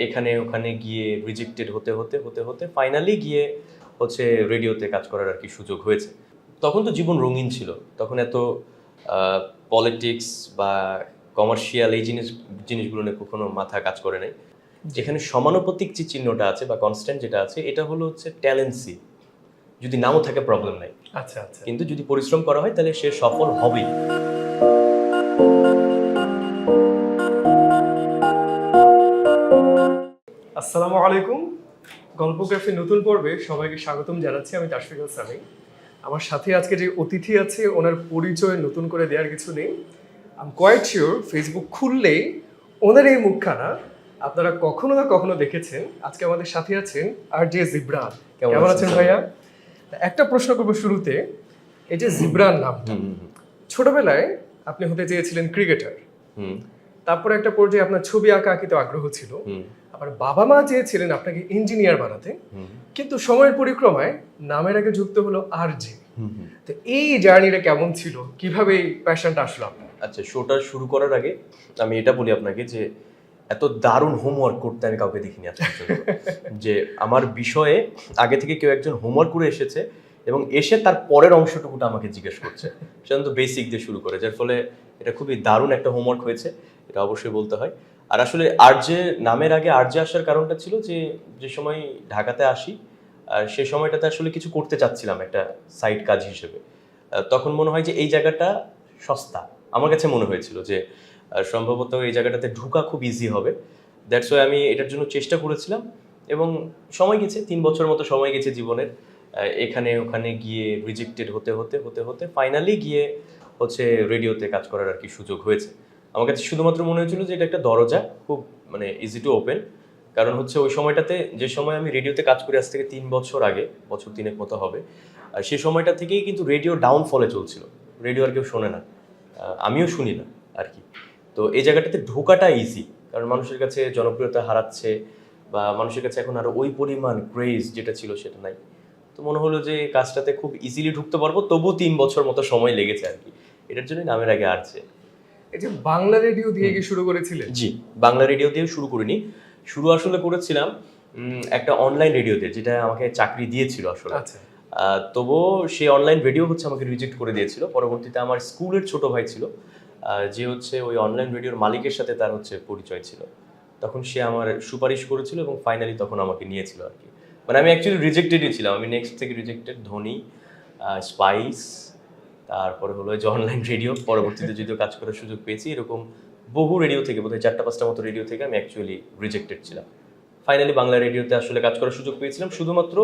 এখানে ওখানে গিয়ে রিজেক্টেড হতে হতে হতে হতে ফাইনালি গিয়ে হচ্ছে রেডিওতে কাজ করার আর কি সুযোগ হয়েছে। তখন তো জীবন রঙিন ছিল, তখন এত পলিটিক্স বা কমার্শিয়াল এই জিনিসগুলো নিয়ে কখনো মাথা কাজ করে নাই। যেখানে সমানুপাতিক যে চিহ্নটা আছে বা কনস্ট্যান্ট যেটা আছে, এটা হলো হচ্ছে ট্যালেন্সি। যদি নাও থাকে প্রবলেম নাই, আচ্ছা আচ্ছা। কিন্তু যদি পরিশ্রম করা হয় তাহলে সে সফল হবেই। আসসালামু আলাইকুম। গল্পগ্রাফির নতুন পর্বে সবাইকে স্বাগতম জানাচ্ছি। আমি তাশফিকুল সামি। আমার সাথে আজকে যে অতিথি আছে ওনার পরিচয় নতুন করে দেওয়ার কিছু নেই। I am quite sure Facebook খুললেই ওনার এই মুখখানা আপনারা কখনো না কখনো দেখেছেন। আজকে আমাদের সাথে আছেন RJ জিবরান। কেমন আছেন ভাইয়া? একটা প্রশ্ন করবো শুরুতে, এই যে জিবরান নামটা, ছোটবেলায় আপনি হতে চেয়েছিলেন ক্রিকেটার, তারপরে একটা পর্যায়ে আপনার ছবি আঁকা আঁকিতে আগ্রহ ছিল, আবার বাবা মা চেয়েছিলেন আপনাকে ইঞ্জিনিয়ার বানাতে, কিন্তু সময়ের পরিক্রমায় নামের আগে যুক্ত হলো RJ। তো এই জার্নিটা কেমন ছিল, কিভাবে এই প্যাশনটা আসলো আপনার? আচ্ছা, শোটা শুরু করার আগে আমি এটা বলি আপনাকে যে এত দারুণ হোমওয়ার্ক করতে আমি কাউকে দেখিনি আজ পর্যন্ত। যে আমার বিষয়ে আগে থেকে কেউ একজন হোমওয়ার্ক করে এসেছে এবং এসে তার পরের অংশটুকুটা আমাকে জিজ্ঞেস করছে, সেটা তো বেসিক দিয়ে শুরু করে, যার ফলে এটা খুবই দারুণ একটা হোমওয়ার্ক হয়েছে, এটা অবশ্যই বলতে হয়। আর আসলে RJ নামের আগে RJ আসার কারণটা ছিল যে যে সময় ঢাকাতে আসি আর সে সময়টাতে আসলে কিছু করতে চাচ্ছিলাম একটা সাইড কাজ হিসেবে। তখন মনে হয় যে এই জায়গাটা সস্তা, আমার কাছে মনে হয়েছিল যে সম্ভবত এই জায়গাটাতে ঢোকা খুব ইজি হবে। দ্যাটস ওয়াই আমি এটার জন্য চেষ্টা করেছিলাম এবং সময় গেছে, 3 বছর মতো সময় গেছে জীবনের। এখানে ওখানে গিয়ে রিজেক্টেড হতে হতে হতে হতে ফাইনালি গিয়ে হচ্ছে রেডিওতে কাজ করার আর কি সুযোগ হয়েছে। আমার কাছে শুধুমাত্র মনে হয়েছিল যে এটা একটা দরজা, খুব মানে ইজি টু ওপেন। কারণ হচ্ছে ওই সময়টাতে, যে সময় আমি রেডিওতে কাজ করি আজ থেকে 3 বছর আগে, বছর 3 মতো হবে, আর সেই সময়টা থেকেই কিন্তু রেডিও ডাউনফলে চলছিল, রেডিও আর কেউ শোনে না, আমিও শুনি না আর কি। তো এই জায়গাটাতে ঢোকাটা ইজি, কারণ মানুষের কাছে জনপ্রিয়তা হারাচ্ছে বা মানুষের কাছে এখন আর ওই পরিমাণ ক্রেজ যেটা ছিল সেটা নাই। তো মনে হলো যে কাজটাতে খুব ইজিলি ঢুকতে পারবো, তবু 3 বছর মতো সময় লেগেছে আর কি। এটার জন্যই নামের আগে RJ। এই যে বাংলা রেডিও দিয়ে কি শুরু করেছিলেন? জি, বাংলা রেডিও দিয়ে শুরু করিনি, শুরু আসলে করেছিলাম একটা অনলাইন রেডিওতে, যেটা আমাকে চাকরি দিয়েছিল আসলে। আচ্ছা। তবুও সেই অনলাইন রেডিও হচ্ছে আমাকে রিজেক্ট করে দিয়েছিল। পরবর্তীতে আমার স্কুলের ছোট ভাই ছিল, যে হচ্ছে ওই অনলাইন রেডিওর মালিকের সাথে তার হচ্ছে পরিচয় ছিল, তখন সে আমার সুপারিশ করেছিল এবং ফাইনালি তখন আমাকে নিয়েছিল আর কি। মানে আমি অ্যাকচুয়ালি রিজেক্টেডই ছিলাম, আমি নেক্সট থেকে রিজেক্টেড, ধ্বনি, স্পাইস, তারপরে হলো যে অনলাইন রেডিও, পরবর্তীতে যদিও কাজ করার সুযোগ পেয়েছি, এরকম বহু রেডিও থেকে, বোধহয় 4-5টা মতো রেডিও থেকে আমি অ্যাকচুয়ালি রিজেক্টেড ছিলাম। ফাইনালি বাংলা রেডিওতে আসলে কাজ করার সুযোগ পেয়েছিলাম। শুধুমাত্র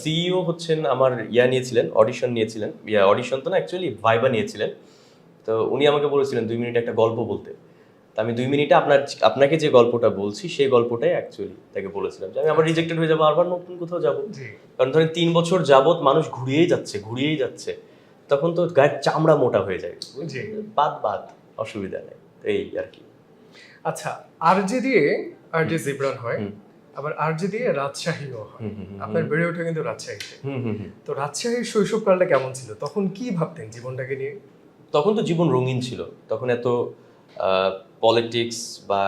সিইও হচ্ছেন আমার নিয়েছিলেন, অডিশন নিয়েছিলেন, অডিশন তো না, অ্যাকচুয়ালি ভাইবা নিয়েছিলেন। তো উনি আমাকে বলেছিলেন 2 মিনিট একটা গল্প বলতে। তো আমি 2 মিনিটে আপনাকে যে গল্পটা বলছি সেই গল্পটাই অ্যাকচুয়ালি তাকে বলেছিলাম, যে আমি আবার রিজেক্টেড হয়ে যাবো, আবার নতুন কোথাও যাবো। কারণ ধরেন 3 বছর যাবত মানুষ ঘুরিয়েই যাচ্ছে, তখন তো গায়ের চামড়া মোটা হয়ে যায়। বাদ অসুবিধা নেই, এই আর কি। আচ্ছা, RJ দিয়ে RJ জিবরান হয়, আবার RJ দিয়ে রাজশাহীও হয়। আপনার বেড়ে ওঠা কিন্তু রাজশাহীতে। তো রাজশাহীর শৈশবকালটা কেমন ছিল? তখন কি ভাবতেন জীবনটাকে নিয়ে? তখন তো জীবন রঙিন ছিল, তখন এত পলিটিক্স বা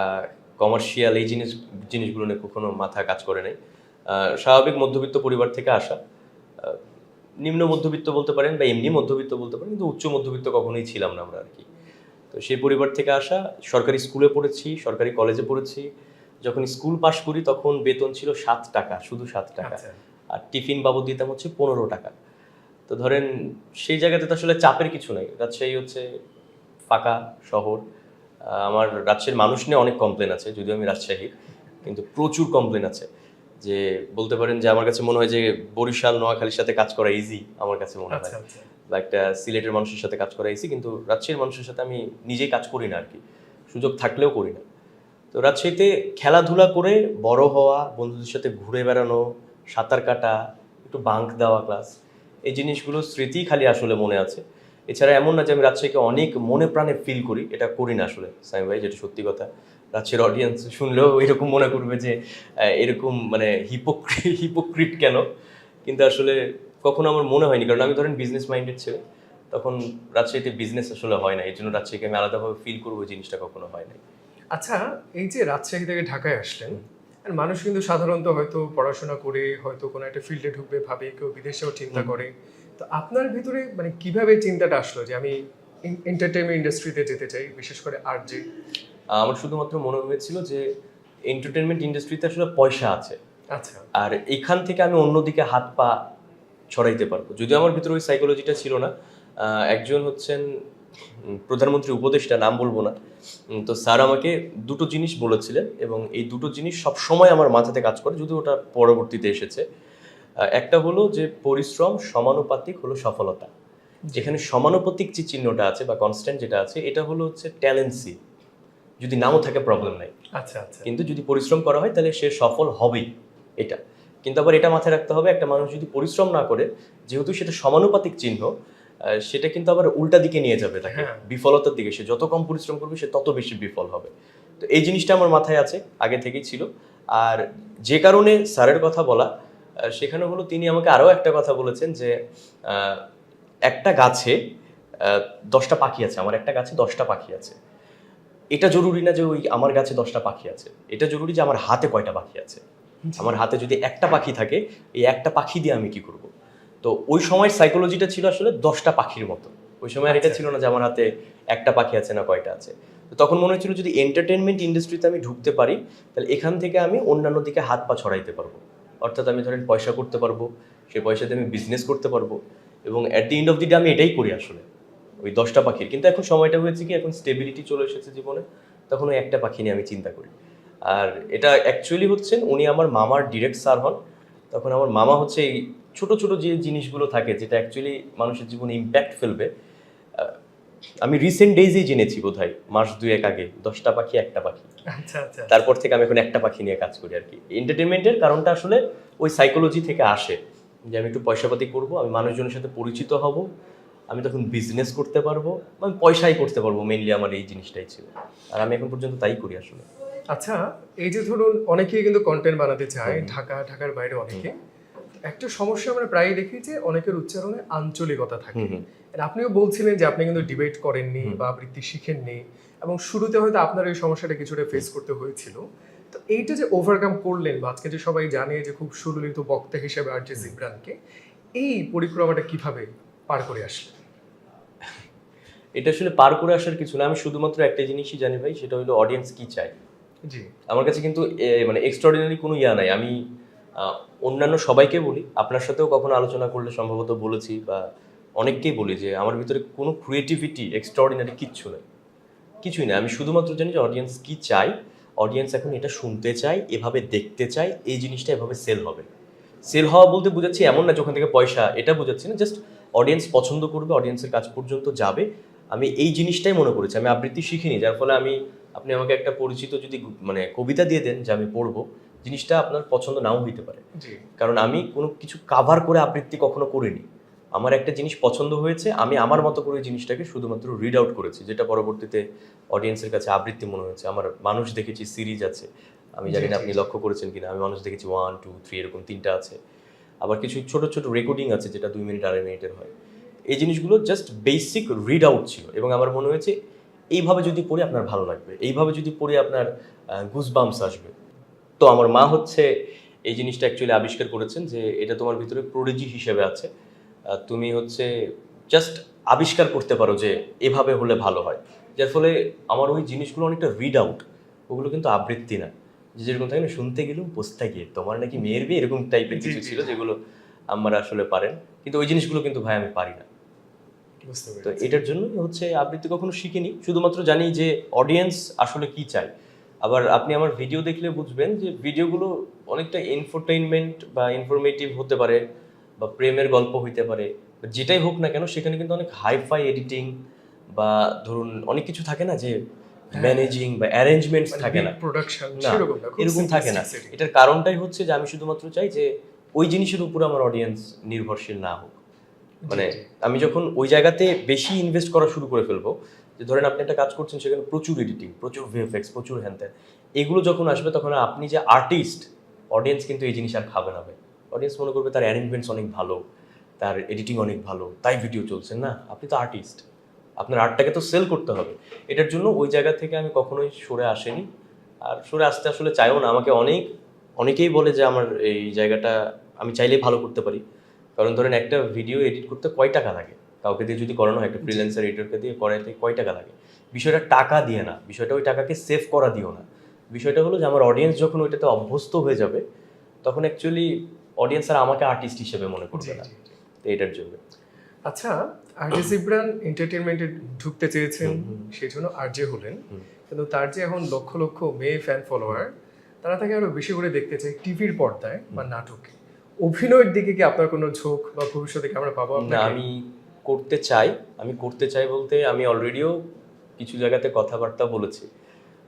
কমার্শিয়াল এই জিনিসগুলো নিয়ে কখনো মাথা কাজ করে নাই। স্বাভাবিক মধ্যবিত্ত পরিবার থেকে আসা, নিম্ন মধ্যবিত্ত বলতে পারেন বা এমনি মধ্যবিত্ত বলতে পারেন, কিন্তু উচ্চ মধ্যবিত্ত কখনোই ছিলাম না আমরা আর কি। তো সেই পরিবার থেকে আসা, সরকারি স্কুলে পড়েছি, সরকারি কলেজে পড়েছি। যখন স্কুল পাশ করি তখন বেতন ছিল 7 টাকা, শুধু 7 টাকা, আর টিফিন বাবদ দিতাম হচ্ছে 15 টাকা। তো ধরেন সেই জায়গাতে তো আসলে চাপের কিছু নাই, রাজশাহী হচ্ছে ফাঁকা শহর। আমার রাজশাহীর মানুষ নিয়ে অনেক কমপ্লেন আছে, যদিও আমি রাজশাহীর, কিন্তু প্রচুর কমপ্লেন আছে। যে বলতে পারেন যে আমার কাছে মনে হয় যে বরিশাল নোয়াখালীর সাথে কাজ করা ইজি, আমার কাছে মনে হয়, বা একটা সিলেটের মানুষের সাথে কাজ করা ইজি, কিন্তু রাজশাহীর মানুষের সাথে আমি নিজেই কাজ করি না আর কি, সুযোগ থাকলেও করি না। তো রাজশাহীতে খেলাধুলা করে বড় হওয়া, বন্ধুদের সাথে ঘুরে বেড়ানো, সাঁতার কাটা, একটু বাঙ্ক দেওয়া ক্লাস, এই জিনিসগুলো স্মৃতি খালি আসলে মনে আছে। এছাড়া এমন না যে আমি রাজশাহীকে অনেক মনে প্রাণে ফিল করি, এটা করি না আসলে সাইম ভাই, যেটা সত্যি কথা। রাজশাহীর অডিয়েন্স শুনলেও এরকম মনে করবে যে এরকম মানে হিপোক্রিট কেন, কিন্তু আসলে কখনো আমার মনে হয়নি, কারণ আমি ধরেন বিজনেস মাইন্ডেড ছিল, তখন রাজশাহীতে বিজনেস আসলে হয় না, এই জন্য রাজশাহীকে আমি আলাদাভাবে ফিল করবো, জিনিসটা কখনো হয় না। আচ্ছা, এই যে রাজশাহী থেকে ঢাকায় আসলেন, আর মানুষ কিন্তু সাধারণত হয়তো পড়াশোনা করে হয়তো কোনো একটা ফিল্ডে ঢুকবে ভাবে, কেউ বিদেশেও চিন্তা করে। তো আপনার ভিতরে মানে কিভাবে চিন্তাটা আসলো যে আমি এন্টারটেইনমেন্ট ইন্ডাস্ট্রিতে যেতে চাই, বিশেষ করে আরজে? আমার শুধুমাত্র মনে হয়েছিল যে এন্টারটেনমেন্ট ইন্ডাস্ট্রিতে আসলে পয়সা আছে, আচ্ছা আর এখান থেকে আমি অন্যদিকে হাত পা ছড়াইতে পারবো। যদিও আমার ভিতরে ওই সাইকোলজিটা ছিল না। একজন হচ্ছেন প্রধানমন্ত্রী উপদেষ্টা, নাম বলবো না। তো স্যার আমাকে দুটো জিনিস বলেছিলেন এবং এই দুটো জিনিস সব সময় আমার মাথাতে কাজ করে, যদিও ওটা পরবর্তীতে এসেছে। একটা হলো যে পরিশ্রম সমানুপাতিক হলো সফলতা। যেখানে সমানুপাতিক যে চিহ্নটা আছে বা কনস্ট্যান্ট যেটা আছে, এটা হলো হচ্ছে ট্যালেন্সি। যদি নাও থাকে প্রবলেম নাই, আচ্ছা আচ্ছা কিন্তু যদি পরিশ্রম করা হয় তাহলে সে সফল হবেই। এটা কিন্তু আবার এটা মাথায় রাখতে হবে, একটা মানুষ যদি পরিশ্রম না করে, যেহেতু সেটা সমানুপাতিক চিহ্ন, সেটা কিন্তু আবার উল্টা দিকে নিয়ে যাবে তাকে, হ্যাঁ। বিফলতার দিকে। সে যত কম পরিশ্রম করবে সে তত বেশি বিফল হবে। তো এই জিনিসটা আমার মাথায় আছে, আগে থেকেই ছিল। আর যে কারণে স্যারের কথা বলা, সেখানে হলো তিনি আমাকে আরও একটা কথা বলেছেন যে আহ, একটা গাছে 10টা পাখি আছে, আমার একটা গাছে 10টা পাখি আছে। এটা জরুরি না যে ওই আমার গাছে 10টা পাখি আছে, এটা জরুরি যে আমার হাতে কয়টা পাখি আছে। আমার হাতে যদি একটা পাখি থাকে, এই একটা পাখি দিয়ে আমি কি করব। তো ওই সময়ের সাইকোলজিটা ছিল আসলে 10টা পাখির মতো। ওই সময় আর এটা ছিল না যে আমার হাতে একটা পাখি আছে না কয়টা আছে। তো তখন মনে হচ্ছিল যদি এন্টারটেনমেন্ট ইন্ডাস্ট্রিতে আমি ঢুকতে পারি, তাহলে এখান থেকে আমি অন্যান্য দিকে হাত পা ছড়াইতে পারবো। অর্থাৎ আমি ধরেন পয়সা করতে পারবো, সেই পয়সাতে আমি বিজনেস করতে পারবো, এবং at the end of the day আমি এটাই করি আসলে, ওই 10টা পাখির। কিন্তু এখন সময়টা হয়েছে কি, এখন স্টেবিলিটি চলে এসেছে জীবনে, তখন ওই একটা পাখি নিয়ে আমি চিন্তা করি। আর এটা অ্যাকচুয়ালি হচ্ছেন উনি আমার মামার ডিরেক্ট স্যার হন। তখন আমার মামা হচ্ছে এই ছোট ছোট যে জিনিসগুলো থাকে, যেটা অ্যাকচুয়ালি মানুষের জীবনে ইম্প্যাক্ট ফেলবে। আমি রিসেন্ট ডেইজেই জেনেছি, বোধহয় মাস 2-1 আগে, 10টা পাখি একটা পাখি। আচ্ছা আচ্ছা তারপর থেকে আমি এখন একটা পাখি নিয়ে কাজ করি আর কি। এন্টারটেনমেন্টের কারণটা আসলে ওই সাইকোলজি থেকে আসে, যে আমি একটু পয়সাপাতি করবো, আমি মানুষজনের সাথে পরিচিত হব, আমি তখন বিজনেস করতে পারবো, আমি পয়সাই করতে পারবো। মেইনলি আমার এই জিনিসটাই ছিল, আর আমি এখন পর্যন্ত তাই করি আসলে। আচ্ছা, এই যে ধরুন অনেকেই কিন্তু কন্টেন্ট বানাতে চায়, ঢাকার বাইরে অনেকে। একটা সমস্যা আমরা প্রায়ই দেখি যে অনেকের উচ্চারণে আঞ্চলিকতা থাকে। আর আপনিও বলছিলেন যে আপনি কিন্তু ডিবেট করেননি বা আবৃত্তি শিখেননি, এবং শুরুতে হয়তো আপনার এই সমস্যাটা কিছুটা ফেস করতে হয়েছিল। তো এইটা যে ওভারকাম করলেন, বা আজকে যে সবাই জানে যে খুব সুললিত বক্তা হিসেবে আর যে জিবরানকে, এই পরিক্রমাটা কিভাবে পার করে আসলেন? এটা আসলে পার করে আসার কিছু না, আমি শুধুমাত্র একটা জিনিসই জানি ভাই, সেটা হলো অডিয়েন্স কি চায়। জি আমার কাছে কিন্তু মানে এক্সট্রাঅর্ডিনারি কোনো ইয়া নাই। আমি আহ, অন্যান্য সবাইকে বলি, আপনার সাথেও কখনো আলোচনা করলে সম্ভবত বলেছি, বা অনেককেই বলি যে আমার ভিতরে কোনো ক্রিয়েটিভিটি এক্সট্রাঅর্ডিনারি কিচ্ছু নেই, কিছুই না। আমি শুধুমাত্র জানি যে অডিয়েন্স কি চাই, অডিয়েন্স এখন এটা শুনতে চায়, এভাবে দেখতে চায়, এই জিনিসটা এভাবে সেল হবে। সেল হওয়া বলতে বোঝাচ্ছি এমন না যে ওখান থেকে পয়সা, এটা বোঝাচ্ছি না, জাস্ট অডিয়েন্স পছন্দ করবে, অডিয়েন্সের কাছ পর্যন্ত যাবে। আমি এই জিনিসটাই মনে করেছি। আমি আবৃত্তি শিখিনি, যার ফলে আমি, আপনি আমাকে একটা পরিচিত যদি মানে কবিতা দিয়ে দেন যে আমি পড়বো, জিনিসটা আপনার পছন্দ নাও হইতে পারে। জি কারণ আমি কোনো কিছু কাভার করে আবৃত্তি কখনো করিনি। আমার একটা জিনিস পছন্দ হয়েছে, আমি আমার মতো করে ওই জিনিসটাকে শুধুমাত্র রিড আউট করেছি, যেটা পরবর্তীতে অডিয়েন্সের কাছে আবৃত্তি মনে হয়েছে। আমার মানুষ দেখেছি সিরিজ আছে, আমি জানি না আপনি লক্ষ্য করেছেন কিনা, আমি মানুষ দেখেছি 1, 2, 3 এরকম 3টা আছে। আবার কিছু ছোট ছোট রেকর্ডিং আছে যেটা 2 মিনিট 2.5 মিনিটের হয়। এই জিনিসগুলো জাস্ট বেসিক রিড আউট ছিল, এবং আমার মনে হয়েছে এইভাবে যদি পড়ি আপনার ভালো লাগবে, এইভাবে যদি পড়ি আপনার গুজবাম্পস আসবে। তো আমার মা হচ্ছে এই জিনিসটা অ্যাকচুয়ালি আবিষ্কার করেছেন যে এটা তোমার ভিতরে প্রোডিজি হিসেবে আছে। তুমি হচ্ছে জাস্ট আবিষ্কার করতে পারো যে এভাবে হলে ভালো হয়। যার ফলে আমার ওই জিনিসগুলো অনেকটা রিড আউট, ওগুলো কিন্তু আবৃত্তি না। যে যেরকম থাকে না, শুনতে গেলেও পোস্তা গিয়ে তোমার নাকি মেয়ের বিয়ে, এরকম টাইপের কিছু ছিল যেগুলো আমরা আসলে পারেন, কিন্তু ওই জিনিসগুলো কিন্তু ভাই আমি পারি না। বুঝতে তো পেরেছি। এটার জন্য হচ্ছে আবৃত্তি কখনো শিখিনি, শুধুমাত্র জানি যে অডিয়েন্স আসলে কি চায়। আবার আপনি আমার ভিডিও দেখলে বুঝবেন যে ভিডিওগুলো অনেকটা ইনফোটেইনমেন্ট বা ইনফরমেটিভ হতে পারে, বা প্রেমের গল্প হইতে পারে, যেটাই হোক না কেন, সেখানে কিন্তু অনেক হাইফাই এডিটিং বা ধরুন অনেক কিছু থাকে না, যে ম্যানেজিং বা অ্যারেঞ্জমেন্টস থাকে না, প্রোডাকশন না সেরকম না, খুব এরকম থাকে না। simplistic setting। এটার কারণটাই হচ্ছে যে আমি শুধুমাত্র চাই যে ওই জিনিসের উপর আমার অডিয়েন্স নির্ভরশীল না হোক। মানে আমি যখন ওই জায়গাতে বেশি ইনভেস্ট করা শুরু করে ফেলবো, যে ধরেন আপনি একটা কাজ করছেন, সেখানে প্রচুর এডিটিং, প্রচুর ভিএফএক্স, প্রচুর হ্যানত্যান, এগুলো যখন আসবে, তখন আপনি যে আর্টিস্ট, অডিয়েন্স কিন্তু এই জিনিস আর খাবে না ভাই। অডিয়েন্স মনে করবে তার অ্যারেঞ্জমেন্টস অনেক ভালো, তার এডিটিং অনেক ভালো, তাই ভিডিও চলছে। না, আপনি তো আর্টিস্ট, আপনার আর্টটাকে তো সেল করতে হবে। এটার জন্য ওই জায়গা থেকে আমি কখনোই সরে আসেনি, আর সরে আসতে আসলে চাইও না। আমাকে অনেকেই বলে যে আমার এই জায়গাটা আমি চাইলেই ভালো করতে পারি, কারণ ধরেন একটা ভিডিও এডিট করতে কয় টাকা লাগে, কাউকে দিয়ে যদি করানো হয়, একটা ফ্রিল্যান্সার এডিটরকে দিয়ে করাইতে কয় টাকা লাগে। বিষয়টা টাকা দিয়ে না, বিষয়টা ওই টাকাকে সেভ করা দিও না। বিষয়টা হলো যে আমার অডিয়েন্স যখন ওইটাতে অভ্যস্ত হয়ে যাবে, তখন অ্যাকচুয়ালি অডিয়েন্স আর আমাকে আর্টিস্ট হিসেবে মনে করবে না। তো এটার জন্য আচ্ছা, আরজে ইমরান এন্টারটেইনমেন্টে ঢুকতে চেয়েছেন, সেই জন্য আরজে হলেন, কিন্তু তার যে এখন লক্ষ লক্ষ মেয়ে ফ্যান ফলোয়ার, তারা তাকে আরো বেশি করে দেখতে চায় টিভির পর্দায় বা নাটকে। অভিনয়ের দিকে কি আপনার কোনো ঝোঁক বা ভবিষ্যতে কি আমরা পাবো না, আপনাকে? আমি করতে চাই বলতে আমি অলরেডিও কিছু জায়গাতে কথাবার্তা বলেছি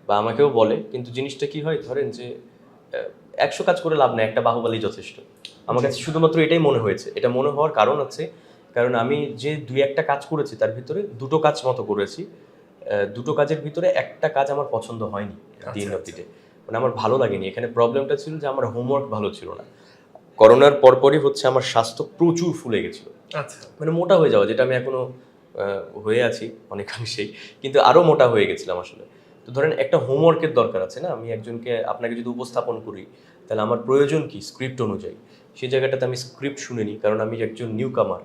বা আমাকেও বলে, কিন্তু জিনিসটা কি হয়, ধরেন যে 100 কাজ করে লাভ নেই, একটা বাহুবলী যথেষ্ট। আমার কাছে শুধুমাত্র এটাই মনে হয়েছে। এটা মনে হওয়ার কারণ আছে, কারণ আমি যে 2-1টা কাজ করেছি তার ভিতরে 2টো কাজ মতো করেছি। 2টো কাজের ভিতরে একটা কাজ আমার পছন্দ হয়নি দিন অফ দি ডে, মানে আমার ভালো লাগেনি। এখানে প্রবলেমটা ছিল যে আমার হোমওয়ার্ক ভালো ছিল না। করোনার পরপরই হচ্ছে আমার স্বাস্থ্য প্রচুর ফুলে গেছিল, আচ্ছা, মানে মোটা হয়ে যাওয়া, যেটা আমি এখনো হয়ে আছি অনেকাংশেই, কিন্তু আরো মোটা হয়ে গেছিলাম আসলে। তো ধরেন একটা হোমওয়ার্কের দরকার আছে না, আমি একজনকে আপনাকে যদি উপস্থাপন করি, তাহলে আমার প্রয়োজন কি স্ক্রিপ্ট অনুযায়ী। সেই জায়গাটাতে আমি স্ক্রিপ্ট শুনিনি, কারণ আমি একজন নিউ কামার।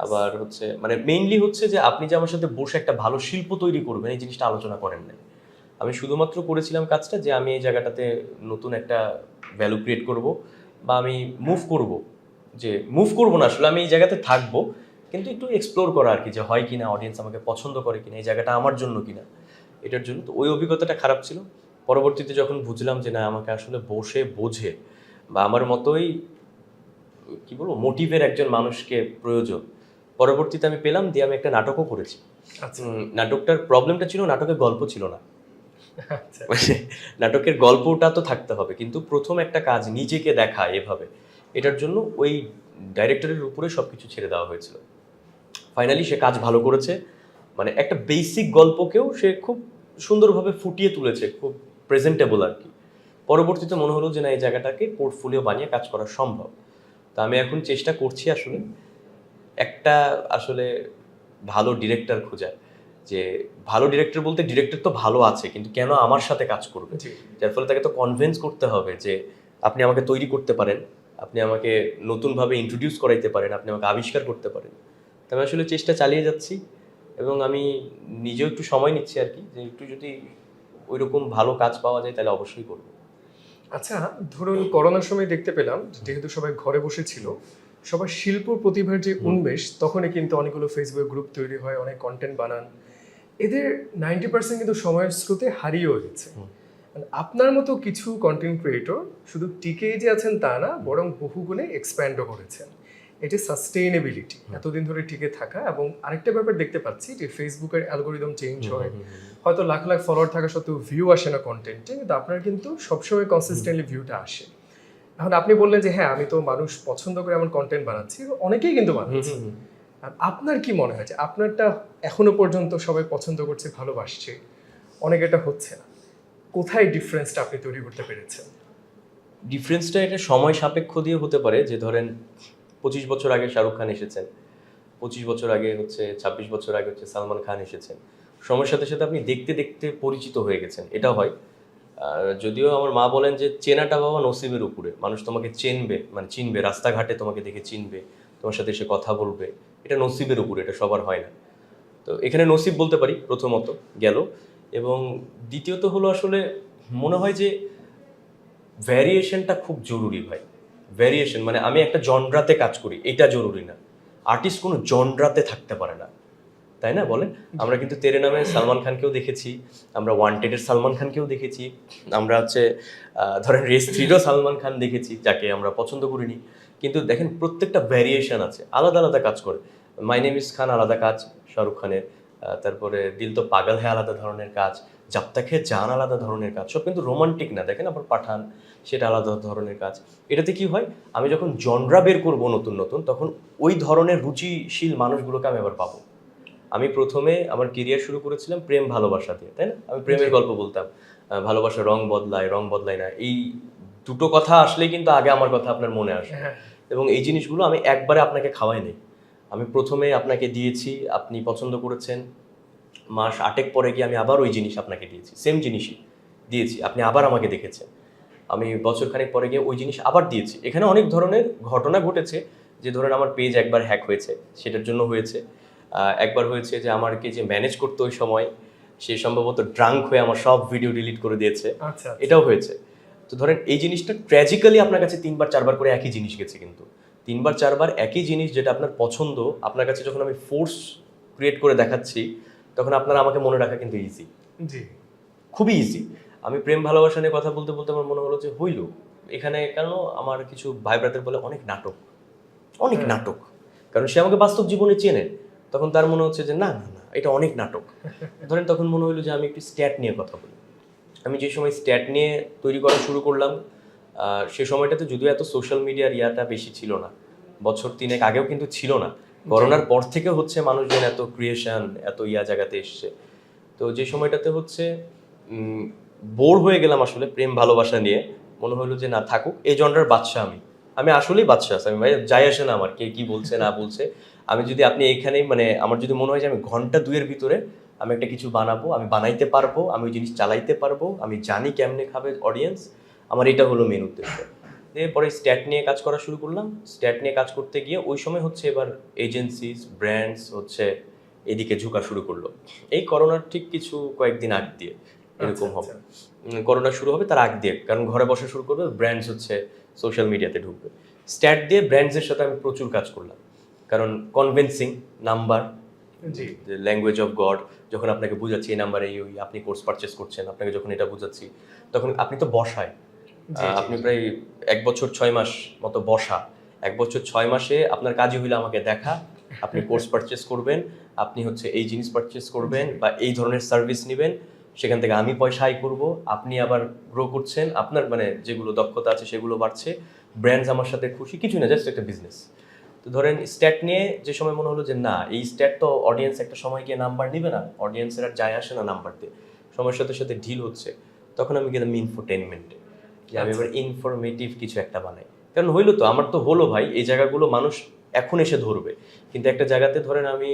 আবার হচ্ছে মানে মেইনলি হচ্ছে যে আপনি যে আমার সাথে বসে একটা ভালো শিল্প তৈরি করবেন, এই জিনিসটা আলোচনা করেন নাই। আমি শুধুমাত্র করেছিলাম কাজটা যে আমি এই জায়গাটাতে নতুন একটা ভ্যালু ক্রিয়েট করব, বা আমি মুভ করব না আসলে, আমি এই জায়গাতে থাকবো, কিন্তু একটু এক্সপ্লোর করা আর কি, যে হয় কিনা, অডিয়েন্স আমাকে পছন্দ করে কিনা, এই জায়গাটা আমার জন্য কিনা, এটার জন্য। তো ওই অভিজ্ঞতাটা খারাপ ছিল। পরবর্তীতে যখন বুঝলাম যে না, আমাকে আসলে বসে বোঝে বা আমার মতোই কি বলবো মোটিভের একজন মানুষকে প্রয়োজন, পরবর্তীতে আমি পেলাম, দিয়ে আমি একটা নাটকও করেছি। আচ্ছা, নাটকটার প্রবলেমটা ছিল নাটকের গল্প ছিল না। আচ্ছা, মানে নাটকের গল্পটা তো থাকতে হবে, কিন্তু প্রথম একটা কাজ নিজেকে দেখা এভাবে, এটার জন্য ওই ডাইরেক্টরের উপরে সবকিছু ছেড়ে দেওয়া হয়েছিল। ফাইনালি সে কাজ ভালো করেছে, মানে একটা বেসিক গল্পকেও সে খুব সুন্দরভাবে ফুটিয়ে তুলেছে, খুব প্রেজেন্টেবল আর কি। পরবর্তীতে মনে হলো যে না, এই জায়গাটাকে পোর্টফোলিও বানিয়ে কাজ করা সম্ভব। তো আমি এখন চেষ্টা করছি আসলে একটা আসলে ভালো ডিরেক্টর খোঁজার, যে ভালো ডিরেক্টর বলতে ডিরেক্টর তো ভালো আছে, কিন্তু কেন আমার সাথে কাজ করবে, জি। যার ফলে তাকে তো কনভিন্স করতে হবে যে আপনি আমাকে তৈরি করতে পারেন, আপনি আমাকে নতুনভাবে ইন্ট্রোডিউস করাইতে পারেন, আপনি আমাকে আবিষ্কার করতে পারেন। তো আমি আসলে চেষ্টা চালিয়ে যাচ্ছি, এবং আমি নিজেও একটু সময় নিচ্ছি আর কি, যে একটু যদি ওইরকম ভালো কাজ পাওয়া যায় তাহলে অবশ্যই করবো। আচ্ছা, ধরুন করোনার সময় দেখতে পেলাম যেহেতু সবাই ঘরে বসে ছিল, সবার শিল্প প্রতিভার যে উন্মেষ, তখনই কিন্তু অনেকগুলো ফেসবুক গ্রুপ তৈরি হয়, অনেক কন্টেন্ট বানান। এদের 90% কিন্তু সময়ের স্রোতে হারিয়েও গেছে। আপনার মতো কিছু কন্টেন্ট ক্রিয়েটর শুধু টিকেই যে আছেন তা না, বরং বহুগুণে এক্সপ্যান্ডও করেছেন। এটি সাস্টেইনেবিলিটি, এতদিন ধরে টিকে থাকা। এবং আরেকটা ব্যাপার দেখতে পাচ্ছি যে ফেসবুকের অ্যালগোরিদম চেঞ্জ হয়, হয়তো লাখ লাখ ফলোয়ার থাকা সত্ত্বেও ভিউ আসে না কন্টেন্টে, কিন্তু আপনার কিন্তু সবসময় কনসিস্টেন্টলি ভিউটা আসে। এখন আপনি বললেন যে হ্যাঁ, আমি তো মানুষ পছন্দ করে এমন কন্টেন্ট বানাচ্ছি, অনেকেই কিন্তু বানাচ্ছে। আর আপনার কি মনে হয় যে আপনারটা এখনো পর্যন্ত সবাই পছন্দ করছে, ভালোবাসছে, অনেক এটা হচ্ছে না, কোথায় ডিফারেন্সটা আপনি তৈরি করতে পেরেছেন? ডিফারেন্সটা এটা সময় সাপেক্ষ দিয়ে হতে পারে, যে ধরেন 25 বছর আগে শাহরুখ খান এসেছেন, 25 বছর আগে হচ্ছে 26 বছর আগে হচ্ছে সালমান খান এসেছেন। সময়ের সাথে সাথে আপনি দেখতে দেখতে পরিচিত হয়ে গেছেন, এটা হয়। আর যদিও আমার মা বলেন যে চেনাটা বাবা নসিবের উপরে, মানুষ তোমাকে চিনবে, রাস্তাঘাটে তোমাকে দেখে চিনবে, তোমার সাথে এসে কথা বলবে, এটা নসিবের উপরে, এটা সবার হয় না। তো এখানে নসিব বলতে পারি প্রথমত গেল, এবং দ্বিতীয়ত হলো আসলে মনে হয় যে ভ্যারিয়েশনটা খুব জরুরি ভাই। ভ্যারিয়েশন মানে আমি একটা জনরাতে কাজ করি, এটা জরুরি না। আর্টিস্ট কোনো জনরাতে থাকতে পারে না, তাই না বলেন? আমরা কিন্তু তেরে নামে সালমান খানকেও দেখেছি, আমরা ওয়ান্টেডের সালমান খানকেও দেখেছি, আমরা হচ্ছে ধরেন রেস 3-রও সালমান খান দেখেছি, যাকে আমরা পছন্দ করিনি। কিন্তু দেখেন প্রত্যেকটা ভ্যারিয়েশন আছে, আলাদা আলাদা কাজ করে। মাই নেম ইজ খান আলাদা কাজ শাহরুখ খানের, তারপরে দিল তো পাগল হ্যায় আলাদা ধরনের কাজ, জব তক হ্যায় জান আলাদা ধরনের কাজ, সব কিন্তু রোমান্টিক না। দেখেন আবার পাঠান, সেটা আলাদা ধরনের কাজ। এটাতে কি হয়, আমি যখন জনরা বের করবো নতুন নতুন, তখন ওই ধরনের রুচিশীল মানুষগুলোকে আমি আবার পাবো। আমি প্রথমে আমার কেরিয়ার শুরু করেছিলাম প্রেম ভালোবাসা দিয়ে, তাই না? আমি প্রেমের গল্প বলতাম, ভালোবাসা রং বদলায় না, এই দুটো কথা আসলেই কিন্তু আগে আমার কথা আপনার মনে আসে। এবং এই জিনিসগুলো আমি একবারে আপনাকে খাওয়াই নেই, আমি প্রথমে আপনাকে দিয়েছি, আপনি পছন্দ করেছেন, মাস 8 পরে গিয়ে আমি আবার ওই জিনিস আপনাকে দিয়েছি, সেম জিনিসই দিয়েছি, আপনি আবার আমাকে দেখেছেন। আমি বছরখানেক পরে গিয়ে ওই জিনিস আবার দিয়েছি। এখানে অনেক ধরনের ঘটনা ঘটেছে, যে ধরেন আমার পেজ একবার হ্যাক হয়েছে, সেটার জন্য হয়েছে। একবার হয়েছে যে আমাকে যে ম্যানেজ করতে ওই সময়, সে সম্ভবত ড্রাঙ্ক হয়ে আমার সব ভিডিও ডিলিট করে দিয়েছে, আচ্ছা এটাও হয়েছে। তো ধরেন এই জিনিসটা ট্র্যাজিক্যালি আপনার কাছে 3বার 4বার করে একই জিনিস গেছে, কিন্তু 3বার 4বার একই জিনিস যেটা আপনার পছন্দ, আপনার কাছে যখন আমি ফোর্স ক্রিয়েট করে দেখাচ্ছি, তখন আপনারা আমাকে মনে রাখা কিন্তু ইজি, জি খুবই ইজি। আমি প্রেম ভালোবাসা নিয়ে কথা বলতে বলতে আমার মনে হলো যে হইল এখানে কেন, আমার কিছু ভাই ব্রাদার বলে অনেক নাটক, অনেক নাটক, কারণ সে আমাকে বাস্তব জীবনে চেনে। তখন তার মনে হচ্ছে যে না না না, এটা অনেক নাটক। ধরেন তখন মনে হলো যে আমি একটু স্ট্যাট নিয়ে কথা বলি। আমি যে সময় স্ট্যাট নিয়ে তৈরি করা শুরু করলাম, সে সময়টাতে যদিও এত সোশ্যাল মিডিয়ার ইয়াটা বেশি ছিল না, বছর 3 আগেও কিন্তু ছিল না। করোনার পর থেকে হচ্ছে মানুষজন এত ক্রিয়েশন, এত জায়গাতে এসছে। তো যে সময়টাতে হচ্ছে বোর হয়ে গেলাম আসলে প্রেম ভালোবাসা নিয়ে, মনে হলো যে না থাকুক, এই জনরার বাদশা আমি, আমি আসলেই বাদশা আছি। আমি ভাই যাই আসে না আমার কে কি বলছে না বলছে, আমি যদি আপনি এখানেই মানে আমার যদি মনে হয় যে আমি ঘন্টা 2-এর ভিতরে আমি একটা কিছু বানাবো, আমি বানাইতে পারবো, আমি ওই জিনিস চালাইতে পারবো, আমি জানি কেমনে খাবে অডিয়েন্স, আমার এটা হলো মেন উদ্দেশ্য। এরপরে স্ট্যাট নিয়ে কাজ করা শুরু করলাম। স্ট্যাট নিয়ে কাজ করতে গিয়ে ওই সময় হচ্ছে এবার এজেন্সিস ব্র্যান্ডস হচ্ছে এদিকে ঝুঁকা শুরু করলো, এই করোনার ঠিক কিছু কয়েকদিন আগ দিয়ে এরকম হবে। করোনা শুরু হবে তার আগ দিয়ে, কারণ ঘরে বসা শুরু করবে, ব্র্যান্ডস হচ্ছে সোশ্যাল মিডিয়াতে ঢুকবে। স্ট্যাট দিয়ে ব্র্যান্ডসের সাথে আমি প্রচুর কাজ করলাম, কারণ convincing number, G language of god, যখন আপনাকে বুঝাচ্ছি এই নাম্বারে ওই আপনি কোর্স পারচেস করছেন, আপনাকে যখন এটা বুঝাচ্ছি, তখন আপনি তো বসায় আপনি প্রায় 1 বছর 6 মাস মতো বসা, 1 বছর 6 মাসে আপনার কাজই হইলো আমাকে দেখা, আপনি কোর্স পারচেস করবেন, আপনি হচ্ছে এই জিনিস পারচেস করবেন বা এই ধরনের সার্ভিস নেবেন, সেখান থেকে আমি পয়সা আয় করব, আপনি আবার গ্রো করছেন, আপনার মানে যেগুলো দক্ষতা আছে সেগুলো বাড়ছে, ব্র্যান্ডস আমার সাথে খুশি, কিছু না, জাস্ট একটা বিজনেস। তো ধরেন স্ট্যাট নিয়ে যে সময় মনে হলো যে না, এই স্ট্যাট তো অডিয়েন্স একটা সময় গিয়ে নাম্বার নিবে না, অডিয়েন্সের আর যায় আসে না নাম্বার দিয়ে, সময়ের সাথে সাথে ঢিল হচ্ছে, তখন আমি গেলাম ইনফোটেনমেন্টে, যে আমি এবার ইনফরমেটিভ কিছু একটা বানাই। কারণ হইলো তো আমার তো হলো ভাই, এই জায়গাগুলো মানুষ এখন এসে ধরবে, কিন্তু একটা জায়গাতে ধরেন আমি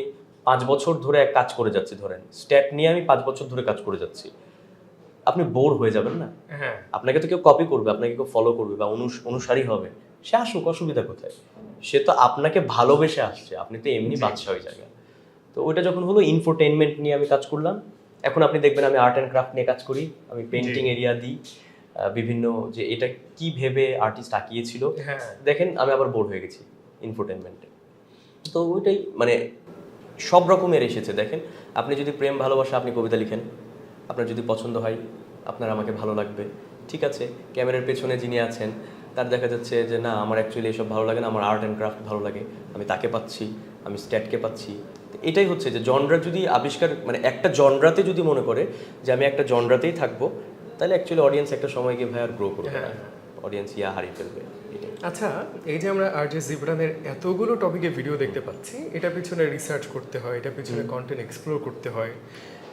5 বছর ধরে এক কাজ করে যাচ্ছি, ধরেন স্ট্যাট নিয়ে আমি 5 বছর ধরে কাজ করে যাচ্ছি, আপনি বোর হয়ে যাবেন না? হ্যাঁ আপনাকে তো কেউ কপি করবে, আপনাকে কেউ ফলো করবে বা অনুসারী হবে, সে আসুক, অসুবিধা কোথায়? সে তো আপনাকে ভালোবেসে আসছে, আপনি তো এমনি বাদশা ওই জায়গা। তো ওইটা যখন হলো ইনফোটেইনমেন্ট নিয়ে আমি কাজ করলাম। এখন আপনি দেখবেন আমি আর্ট অ্যান্ড ক্রাফট নিয়ে কাজ করি, আমি পেন্টিং এরিয়া দিই, বিভিন্ন যে এটা কি ভেবে আর্টিস্ট আঁকিয়েছিল, হ্যাঁ দেখেন আমি আবার বোর হয়ে গেছি ইনফোটেইনমেন্টে। তো ওইটাই মানে সব রকমের এসেছে। দেখেন আপনি যদি প্রেম ভালোবাসা, আপনি কবিতা লিখেন, আপনার যদি পছন্দ হয়, আপনার আমাকে ভালো লাগবে, ঠিক আছে। ক্যামেরার পেছনে যিনি আছেন তার দেখা যাচ্ছে যে না, আমার অ্যাকচুয়ালি এসব ভালো লাগে না, আমার আর্ট অ্যান্ড ক্রাফট ভালো লাগে, আমি তাকে পাচ্ছি, আমি স্ট্যাটকে পাচ্ছি। তো এটাই হচ্ছে যে জনরা যদি আবিষ্কার মানে একটা জনরাতে যদি মনে করে যে আমি একটা জনরাতেই থাকবো, তাহলে অ্যাকচুয়ালি অডিয়েন্স একটা সময় গিয়ে ভাই আর গ্রো করবে না, অডিয়েন্স হারিয়ে ফেলবে। এটাই। আচ্ছা, এই যে আমরা আরজে জিবরানের এতগুলো টপিকে ভিডিও দেখতে পাচ্ছি, এটা পিছনে রিসার্চ করতে হয়, এটা পিছনে কন্টেন্ট এক্সপ্লোর করতে হয়,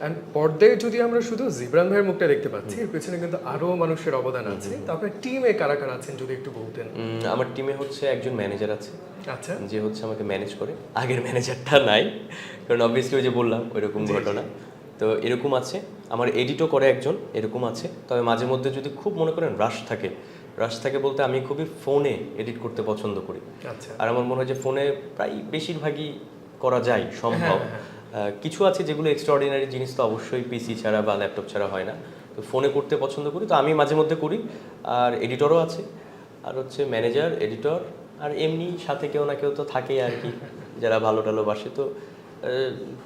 অ্যান্ড পর্দায় যদি আমরা শুধু জিবরান ভাইয়ের মুখটা দেখতে পাচ্ছি, এর পেছনে কিন্তু আরও মানুষের অবদান আছে। তো আপনার টিমে কারা কারা আছেন যদি একটু বলতেন। আমার টিমে হচ্ছে একজন ম্যানেজার আছে, আচ্ছা যে হচ্ছে আমাকে ম্যানেজ করে। আগের ম্যানেজারটা নাই, কারণ অবভিয়াসলি ওই যে বললাম ওইরকম ঘটনা। তো এরকম আছে, আমার এডিটও করে একজন, এরকম আছে। তবে মাঝে মধ্যে যদি খুব মনে করেন রাশ থাকে বলতে আমি খুবই ফোনে এডিট করতে পছন্দ করি। আচ্ছা আর আমার মনে হয় যে ফোনে প্রায় বেশিরভাগই করা যায় সম্ভব। কিছু আছে যেগুলো এক্সট্রাঅর্ডিনারি জিনিস তো অবশ্যই পিসি ছাড়া বা ল্যাপটপ ছাড়া হয় না, তো ফোনে করতে পছন্দ করি, তো আমি মাঝে মধ্যে করি। আর এডিটরও আছে, আর হচ্ছে ম্যানেজার, এডিটর, আর এমনি সাথে কেউ না কেউ তো থাকেই আর কি, যারা ভালো টালোবাসে। তো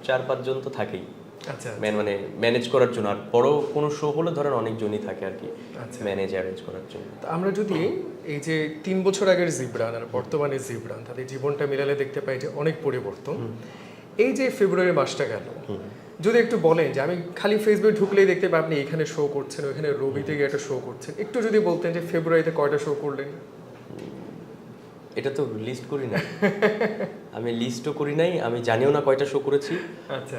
4-5 জন তো থাকেই আচ্ছা মানে ম্যানেজ করার জন্য। আর বড় কোনো শো হলে ধরেন অনেকজনই থাকে আর কি আচ্ছা। ম্যানেজ অ্যারেঞ্জ করার জন্য। তো আমরা যদি এই যে 3 বছর আগের জিবরান আর বর্তমানে জিবরান, তাদের জীবনটা মিলালে দেখতে পাই যে অনেক পরিবর্তন। এই যে ফেব্রুয়ারি মাসটা গেল, যদি একটু বলেন যে আমি খালি ফেসবুক ঢুকলেই দেখতে পাই আপনি এখানে শো করছেন, ওইখানে রবিতে গিয়ে একটা শো করছেন, একটু যদি বলতেন যে ফেব্রুয়ারিতে কয়টা শো করলেন। এটা তো লিস্ট করি না, আমি লিস্টও করি নাই, আমি জানিও না কয়টা শো করেছি। আচ্ছা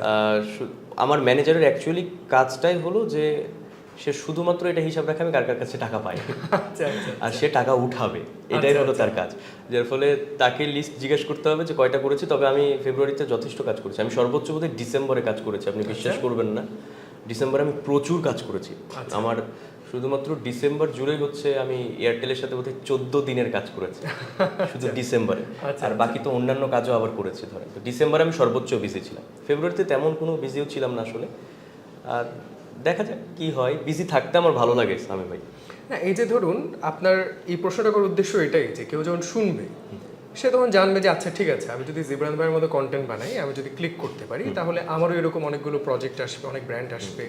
আমার ম্যানেজারের অ্যাকচুয়ালি কাজটাই হলো যে সে শুধুমাত্র এটা হিসাব রাখে আমি কার কার কাছে টাকা পাই, আচ্ছা আচ্ছা আর সে টাকা উঠাবে, এটাই হলো তার কাজ। যার ফলে তাকে লিস্ট জিজ্ঞেস করতে হবে যে কয়টা করেছি। তবে আমি ফেব্রুয়ারিতে যথেষ্ট কাজ করেছি, আমি সর্বোচ্চ বোধহয় ডিসেম্বরে কাজ করেছি, আপনি বিশ্বাস করবেন না। ডিসেম্বরে আমি প্রচুর কাজ করেছি। আমার শুধুমাত্র ডিসেম্বর জুড়েই হচ্ছে আমি এয়ারটেলের সাথে বোধহয় 14 দিনের কাজ করেছি শুধু ডিসেম্বরে, আর বাকি তো অন্যান্য কাজও আবার করেছি ধরেন। তো ডিসেম্বরে আমি সর্বোচ্চ বিজি ছিলাম, ফেব্রুয়ারিতে তেমন কোনো বিজিও ছিলাম না আসলে। আর দেখা যাক কি হয়, বিজি থাকতে আমার ভালো লাগে সামি ভাই। না, এই যে ধরুন আপনার এই প্রশ্নটা করার উদ্দেশ্য এটাই যে কেউ যখন শুনবে সে তখন জানবে যে আচ্ছা ঠিক আছে, আমি যদি জিবরান ভাইয়ের মতো কন্টেন্ট বানাই, আমি যদি ক্লিক করতে পারি, তাহলে আমারও এরকম অনেকগুলো প্রজেক্ট আসবে, অনেক ব্র্যান্ড আসবে।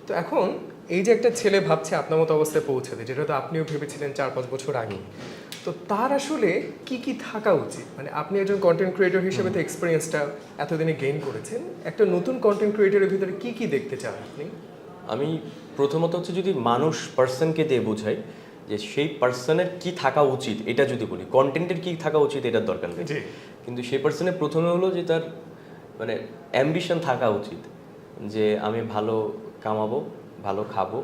তো এখন এই যে একটা ছেলে ভাবছে আপনার মতো অবস্থায় পৌঁছাতে, যেটা তো আপনিও ভেবেছিলেন 4-5 বছর আগে, তো তার আসলে কি কি থাকা উচিত? মানে আপনি একজন কন্টেন্ট ক্রিয়েটর হিসেবে তো এক্সপিরিয়েন্সটা এতদিনে গেইন করেছেন, একটা নতুন কন্টেন্ট ক্রিয়েটরের ভিতরে কি কি দেখতে চান আপনি? আমি প্রথমত হচ্ছে যদি মানুষ পার্সনকে দিয়ে বোঝাই যে সেই পার্সনের কি থাকা উচিত, এটা যদি বলি কন্টেন্টের কি থাকা উচিত এটার দরকার নেই, কিন্তু সেই পার্সনের প্রথমে হলো যে তার মানে অ্যাম্বিশন থাকা উচিত যে আমি ভালো কামাবো, ভালো খাবো,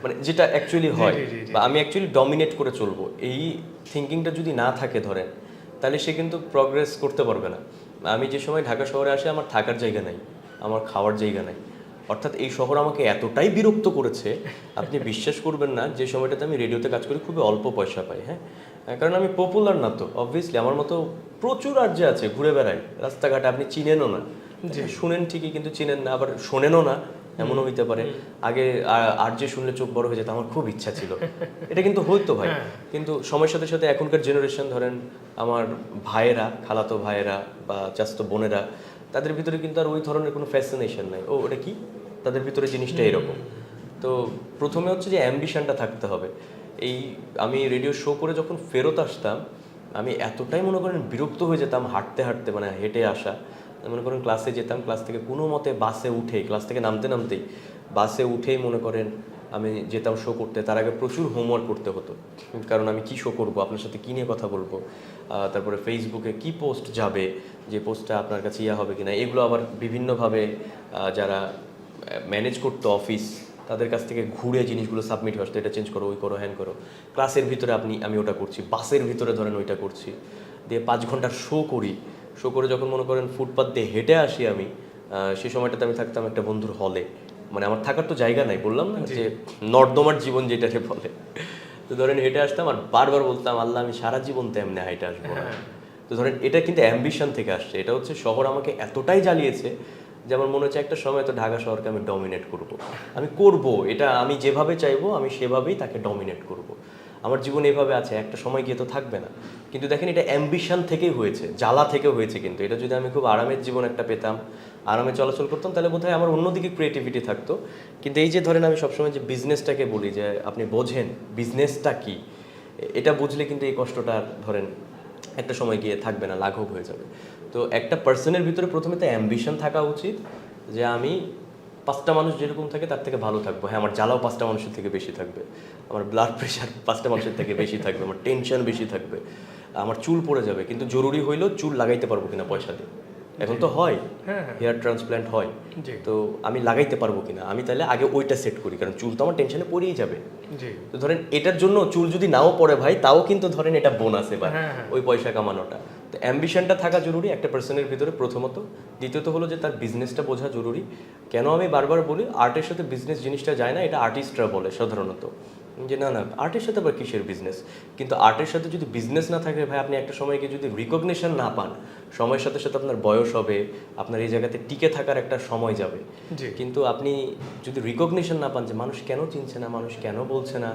মানে যেটা অ্যাকচুয়ালি হয়, বা আমি অ্যাকচুয়ালি ডমিনেট করে চলবো, এই থিঙ্কিংটা যদি না থাকে ধরেন, তাহলে সে কিন্তু প্রগ্রেস করতে পারবে না। আমি যে সময় ঢাকা শহরে আসি, আমার থাকার জায়গা নাই, আমার খাওয়ার জায়গা নাই, অর্থাৎ এই শহর আমাকে এতটাই বিরক্ত করেছে, আপনি বিশ্বাস করবেন না। যে সময়টাতে আমি রেডিওতে কাজ করি খুবই অল্প পয়সা পাই, হ্যাঁ, কারণ আমি পপুলার না, তো অবভিয়াসলি আমার মতো প্রচুর আর্য আছে ঘুরে বেড়ায় রাস্তাঘাটে, আপনি চিনেনও না, শুনেন ঠিকই কিন্তু চিনেন না, আবার শোনেনও না, এমনও হইতে পারে। আগে আর্য শুনলে চোখ বড় হয়ে যেত, আমার খুব ইচ্ছা ছিল, এটা কিন্তু হইতো ভাই। কিন্তু সময়ের সাথে সাথে এখনকার জেনারেশন ধরেন আমার ভাইয়েরা, খালাতো ভাইয়েরা বা চাচাতো বোনেরা, তাদের ভিতরে কিন্তু আর ওই ধরনের কোনো ফ্যাসিনেশন নাই, ও ওটা কি, তাদের ভিতরে জিনিসটা এরকম। তো প্রথমে হচ্ছে যে অ্যাম্বিশনটা থাকতে হবে। এই আমি রেডিও শো করে যখন ফেরত আসতাম, আমি এতটাই মনে করেন বিরক্ত হয়ে যেতাম হাঁটতে হাঁটতে, মানে হেঁটে আসা, মনে করেন ক্লাসে যেতাম, ক্লাস থেকে কোনো মতে বাসে উঠেই, ক্লাস থেকে নামতে নামতেই বাসে উঠেই মনে করেন আমি যেতাম শো করতে। তার আগে প্রচুর হোমওয়ার্ক করতে হতো, কারণ আমি কি শো করব, আপনার সাথে কী নিয়ে কথা বলবো, তারপরে ফেসবুকে কি পোস্ট যাবে, যে পোস্টটা আপনার কাছে ইয়া হবে কিনা, এগুলো আবার বিভিন্নভাবে যারা ম্যানেজ করতো অফিস, তাদের কাছ থেকে ঘুরে জিনিসগুলো সাবমিট হয়ে আসতো, এটা চেঞ্জ করো, ওই করো, হ্যান করো। ক্লাসের ভিতরে আমি ওটা করছি, বাসের ভিতরে ধরেন ওইটা করছি, দিয়ে 5 ঘন্টার শো করি। শো করে যখন মনে করেন ফুটপাথ দিয়ে হেঁটে আসি আমি, সেই সময়টাতে আমি থাকতাম একটা বন্ধুর হলে, মানে আমার থাকার তো জায়গা নাই, বললাম না যে নর্দমার জীবন যেটাকে বলে। তো ধরেন হেঁটে আসতাম আর বারবার বলতাম আল্লাহ আমি সারা জীবন তো এমনি হেঁটে আসবো না। তো ধরেন এটা কিন্তু অ্যাম্বিশন থেকে আসছে, এটা হচ্ছে শহর আমাকে এতটাই জ্বালিয়েছে যে আমার মনে হচ্ছে একটা সময় তো ঢাকা শহরকে আমি ডমিনেট করব, আমি করব, এটা আমি যেভাবে চাইবো আমি সেভাবেই তাকে ডমিনেট করব। আমার জীবন এইভাবে আছে, একটা সময় গিয়ে তো থাকবে না। কিন্তু দেখেন এটা অ্যাম্বিশন থেকেই হয়েছে, জ্বালা থেকেও হয়েছে। কিন্তু এটা যদি আমি খুব আরামের জীবন একটা পেতাম, আরামে চলাচল করতাম, তাহলে বোধহয় আমার অন্যদিকে ক্রিয়েটিভিটি থাকতো। কিন্তু এই যে ধরেন আমি সবসময় যে বিজনেসটাকে বলি যে আপনি বোঝেন বিজনেসটা কি, এটা বুঝলে কিন্তু এই কষ্টটা আর ধরেন একটা সময় গিয়ে থাকবে না, লাঘব হয়ে যাবে। তো একটা পার্সনের ভিতরে প্রথমে তো অ্যাম্বিশন থাকা উচিত যে আমি 5টা মানুষ যেরকম থাকে তার থেকে ভালো থাকবো। হ্যাঁ, আমার জ্বালাও 5টা মানুষের থেকে বেশি থাকবে, আমার ব্লাড প্রেশার 5টা মানুষের থেকে বেশি থাকবে, আমার টেনশন বেশি থাকবে, আমার চুল পড়ে যাবে, কিন্তু জরুরি হইলেও চুল লাগাইতে পারবো কিনা পয়সা দিয়ে। এখন তো হয়, হেয়ার ট্রান্সপ্ল্যান্ট হয়, তো আমি লাগাইতে পারবো কিনা, আমি তাহলে আগে ওইটা সেট করি, কারণ চুল তো আমার টেনশনে পড়েই যাবে। তো ধরেন এটার জন্য চুল যদি নাও পড়ে ভাই, তাও কিন্তু ধরেন এটা বোনাস, এবার ওই পয়সা কামানোটা। তো অ্যাম্বিশনটা থাকা জরুরি একটা পার্সনের ভিতরে প্রথমত। দ্বিতীয়ত হলো যে তার বিজনেসটা বোঝা জরুরি। কেন আমি বারবার বলি আর্টের সাথে বিজনেস জিনিসটা যায় না, এটা আর্টিস্টরা বলে সাধারণত যে না না আর্টের সাথে আবার কিসের বিজনেস। কিন্তু আর্টের সাথে যদি বিজনেস না থাকে ভাই, আপনি একটা সময় গিয়ে যদি রিকগনিশন না পান, সময়ের সাথে সাথে আপনার বয়স হবে, আপনার এই জায়গাতে টিকে থাকার একটা সময় যাবে। কিন্তু আপনি যদি রিকগনিশন না পান যে মানুষ কেন চিনছে না, মানুষ কেন বলছে না,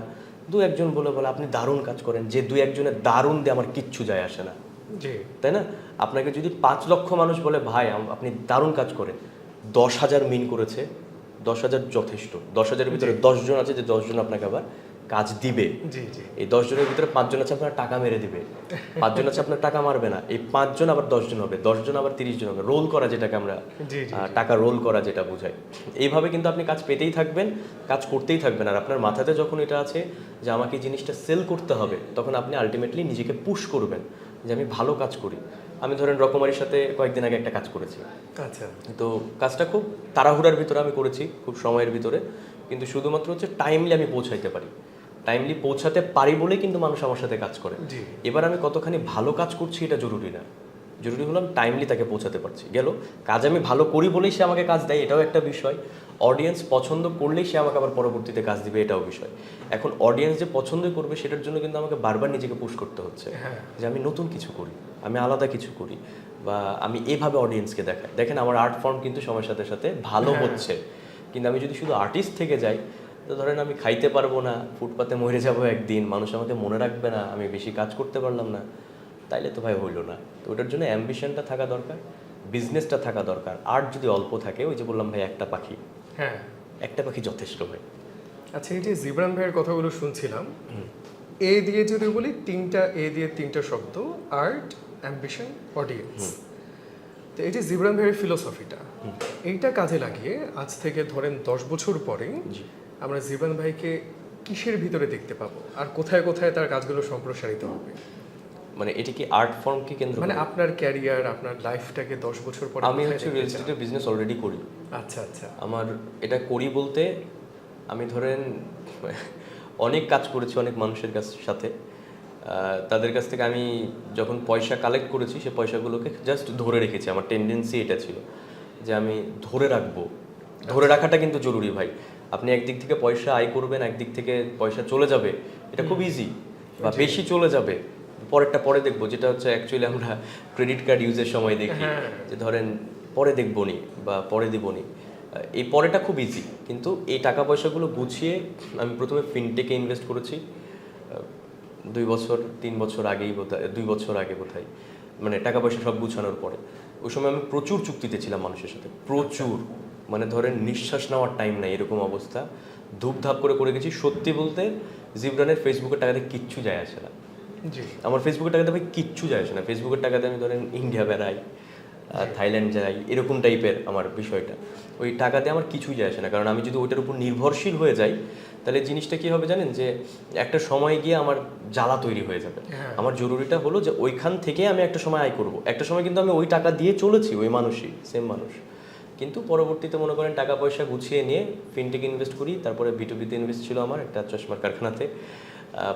2-1 জন বলে বলে আপনি দারুণ কাজ করেন, যে 2-1 জনের দারুণ দিয়ে আমার কিচ্ছু যায় আসে না, তাই না? আপনাকে যদি 5 লক্ষ মানুষ বলে ভাই আপনি দারুণ কাজ করেন, 10,000 মিন করেছে, 10,000 যথেষ্ট। 10,000-এর ভিতরে 10 জন আছে যে 10 জন আপনাকে আবার কাজ দিবে, এই 10 জনের ভিতরে 5 জন আছে আপনার টাকা মেরে দিবে, 5 জন আছে আপনার টাকা মারবে না, এই 5 জন আবার 10 জন হবে, 10 জন আবার 30 জন হবে, রোল করা, যেটাকে আমরা টাকা রোল করা যেটা বোঝাই। এইভাবে কিন্তু আপনি কাজ পেতেই থাকবেন, কাজ করতেই থাকবেন। আর আপনার মাথাতে যখন এটা আছে যে আমাকে এই জিনিসটা সেল করতে হবে, তখন আপনি আলটিমেটলি নিজেকে পুশ করবেন যে আমি ভালো কাজ করি। আমি ধরেন রকমারির সাথে কয়েকদিন আগে একটা কাজ করেছি, আচ্ছা, তো কাজটা খুব তাড়াহুড়ার ভিতরে আমি করেছি, খুব সময়ের ভিতরে, কিন্তু শুধুমাত্র হচ্ছে টাইমলি আমি পৌঁছাইতে পারি, টাইমলি পৌঁছাতে পারি বলেই কিন্তু মানুষ আমার সাথে কাজ করে। জি। এবার আমি কতখানি ভালো কাজ করছি এটা জরুরি না, জরুরি হলো আমি টাইমলি তাকে পৌঁছাতে পারছি। গেল কাজ আমি ভালো করি বলেই সে আমাকে কাজ দেয়, এটাও একটা বিষয়। অডিয়েন্স পছন্দ করলেই সে আমাকে আবার পরবর্তীতে কাজ দিবে, এটাও বিষয়। এখন অডিয়েন্স যে পছন্দ করবে সেটার জন্য কিন্তু আমাকে বারবার নিজেকে পুশ করতে হচ্ছে যে আমি নতুন কিছু করি, আমি আলাদা কিছু করি, বা আমি এভাবে অডিয়েন্সকে দেখাই। দেখেন আমার আর্ট ফর্ম কিন্তু সময়ের সাথে সাথে ভালো হচ্ছে, কিন্তু আমি যদি শুধু আর্টিস্ট থেকে যাই, তো ধরেন আমি খাইতে পারবো না, ফুটপাতে মরে যাবো একদিন, মানুষ আমাকে মনে রাখবে না, আমি বেশি কাজ করতে পারলাম না, তাইলে তো ভাই হইলো না। তো ওটার জন্য অ্যাম্বিশনটা থাকা দরকার, বিজনেসটা থাকা দরকার। আর্ট যদি অল্প থাকে, ওই যে বললাম ভাই একটা পাখি, হ্যাঁ একটা পাখি যথেষ্ট ভাই। আচ্ছা, এই যে জিবরান ভাইয়ের কথাগুলো শুনছিলাম, এ দিয়ে যদি বলি তিনটা শব্দ: আর্ট, অ্যাম্বিশন, অডিয়েন্স। তো এই যে জিবরান ভাইয়ের ফিলোসফিটা, এইটা কাজে লাগিয়ে আজ থেকে ধরেন 10 বছর পরে জি। আমরা জিবরান ভাইকে কিসের ভিতরে দেখতে পাবো, আর কোথায় কোথায় তার কাজগুলো সম্প্রসারিত হবে? মানে এটি কি আর্ট ফর্মকে কেন্দ্র মানে করে? আপনার ক্যারিয়ার, আপনার লাইফটাকে 10 বছর পরে আমি কোথায় হচ্ছে দেখতে রিয়েল চান? এস্টেটের বিজনেস অলরেডি করি। আচ্ছা আচ্ছা। আমার এটা করি বলতে আমি ধরেন অনেক কাজ করেছি অনেক মানুষের সাথে। তাদের কাছ থেকে আমি যখন পয়সা কালেক্ট করেছি, সে পয়সাগুলোকে জাস্ট ধরে রেখেছি। আমার টেন্ডেন্সি এটা ছিল যে আমি ধরে রাখবো। ধরে রাখাটা কিন্তু জরুরি ভাই। আপনি একদিক থেকে পয়সা আয় করবেন, একদিক থেকে পয়সা চলে যাবে, এটা খুব ইজি, বা বেশি চলে যাবে, পরেরটা পরে দেখবো, যেটা হচ্ছে অ্যাকচুয়ালি আমরা ক্রেডিট কার্ড ইউজের সময় দেখি যে ধরেন পরে দেখবো নি বা পরে দেবো নি, এই পরেটা খুব ইজি। কিন্তু এই টাকা পয়সাগুলো গুছিয়ে আমি প্রথমে ফিনটেকে ইনভেস্ট করেছি 2 বছর আগেই বোধহয়, 2 বছর আগে বোধহয়, মানে টাকা পয়সা সব গুছানোর পরে। ওই সময় আমি প্রচুর চুক্তিতে ছিলাম মানুষের সাথে, প্রচুর, মানে ধরেন নিঃশ্বাস নেওয়ার টাইম নাই এরকম অবস্থা, ধূপধাপ করে গেছি। সত্যি বলতে জিবরানের ফেসবুকের টাকাতে কিচ্ছু যায় আসে না। জি। আমার ফেসবুকের টাকাতে ভাই কিচ্ছু যায় আসে না। ফেসবুকের টাকাতে আমি ধরেন ইন্ডিয়া বেড়াই, থাইল্যান্ড যাই, এরকম টাইপের আমার বিষয়টা। ওই টাকাতে আমার কিছুই যায় আসে না, কারণ আমি যদি ওইটার উপর নির্ভরশীল হয়ে যাই, তাহলে জিনিসটা কী হবে জানেন, যে একটা সময় গিয়ে আমার জ্বালা তৈরি হয়ে যাবে। আমার জরুরিটা হলো যে ওইখান থেকে আমি একটা সময় আয় করব। একটা সময় কিন্তু আমি ওই টাকা দিয়ে চলেছি, ওই মানুষই, সেম মানুষ। কিন্তু পরবর্তীতে মনে করেন টাকা পয়সা গুছিয়ে নিয়ে ফিনটেক ইনভেস্ট করি, তারপরে বিটুবিতে ইনভেস্ট ছিল আমার একটা চশমার কারখানাতে।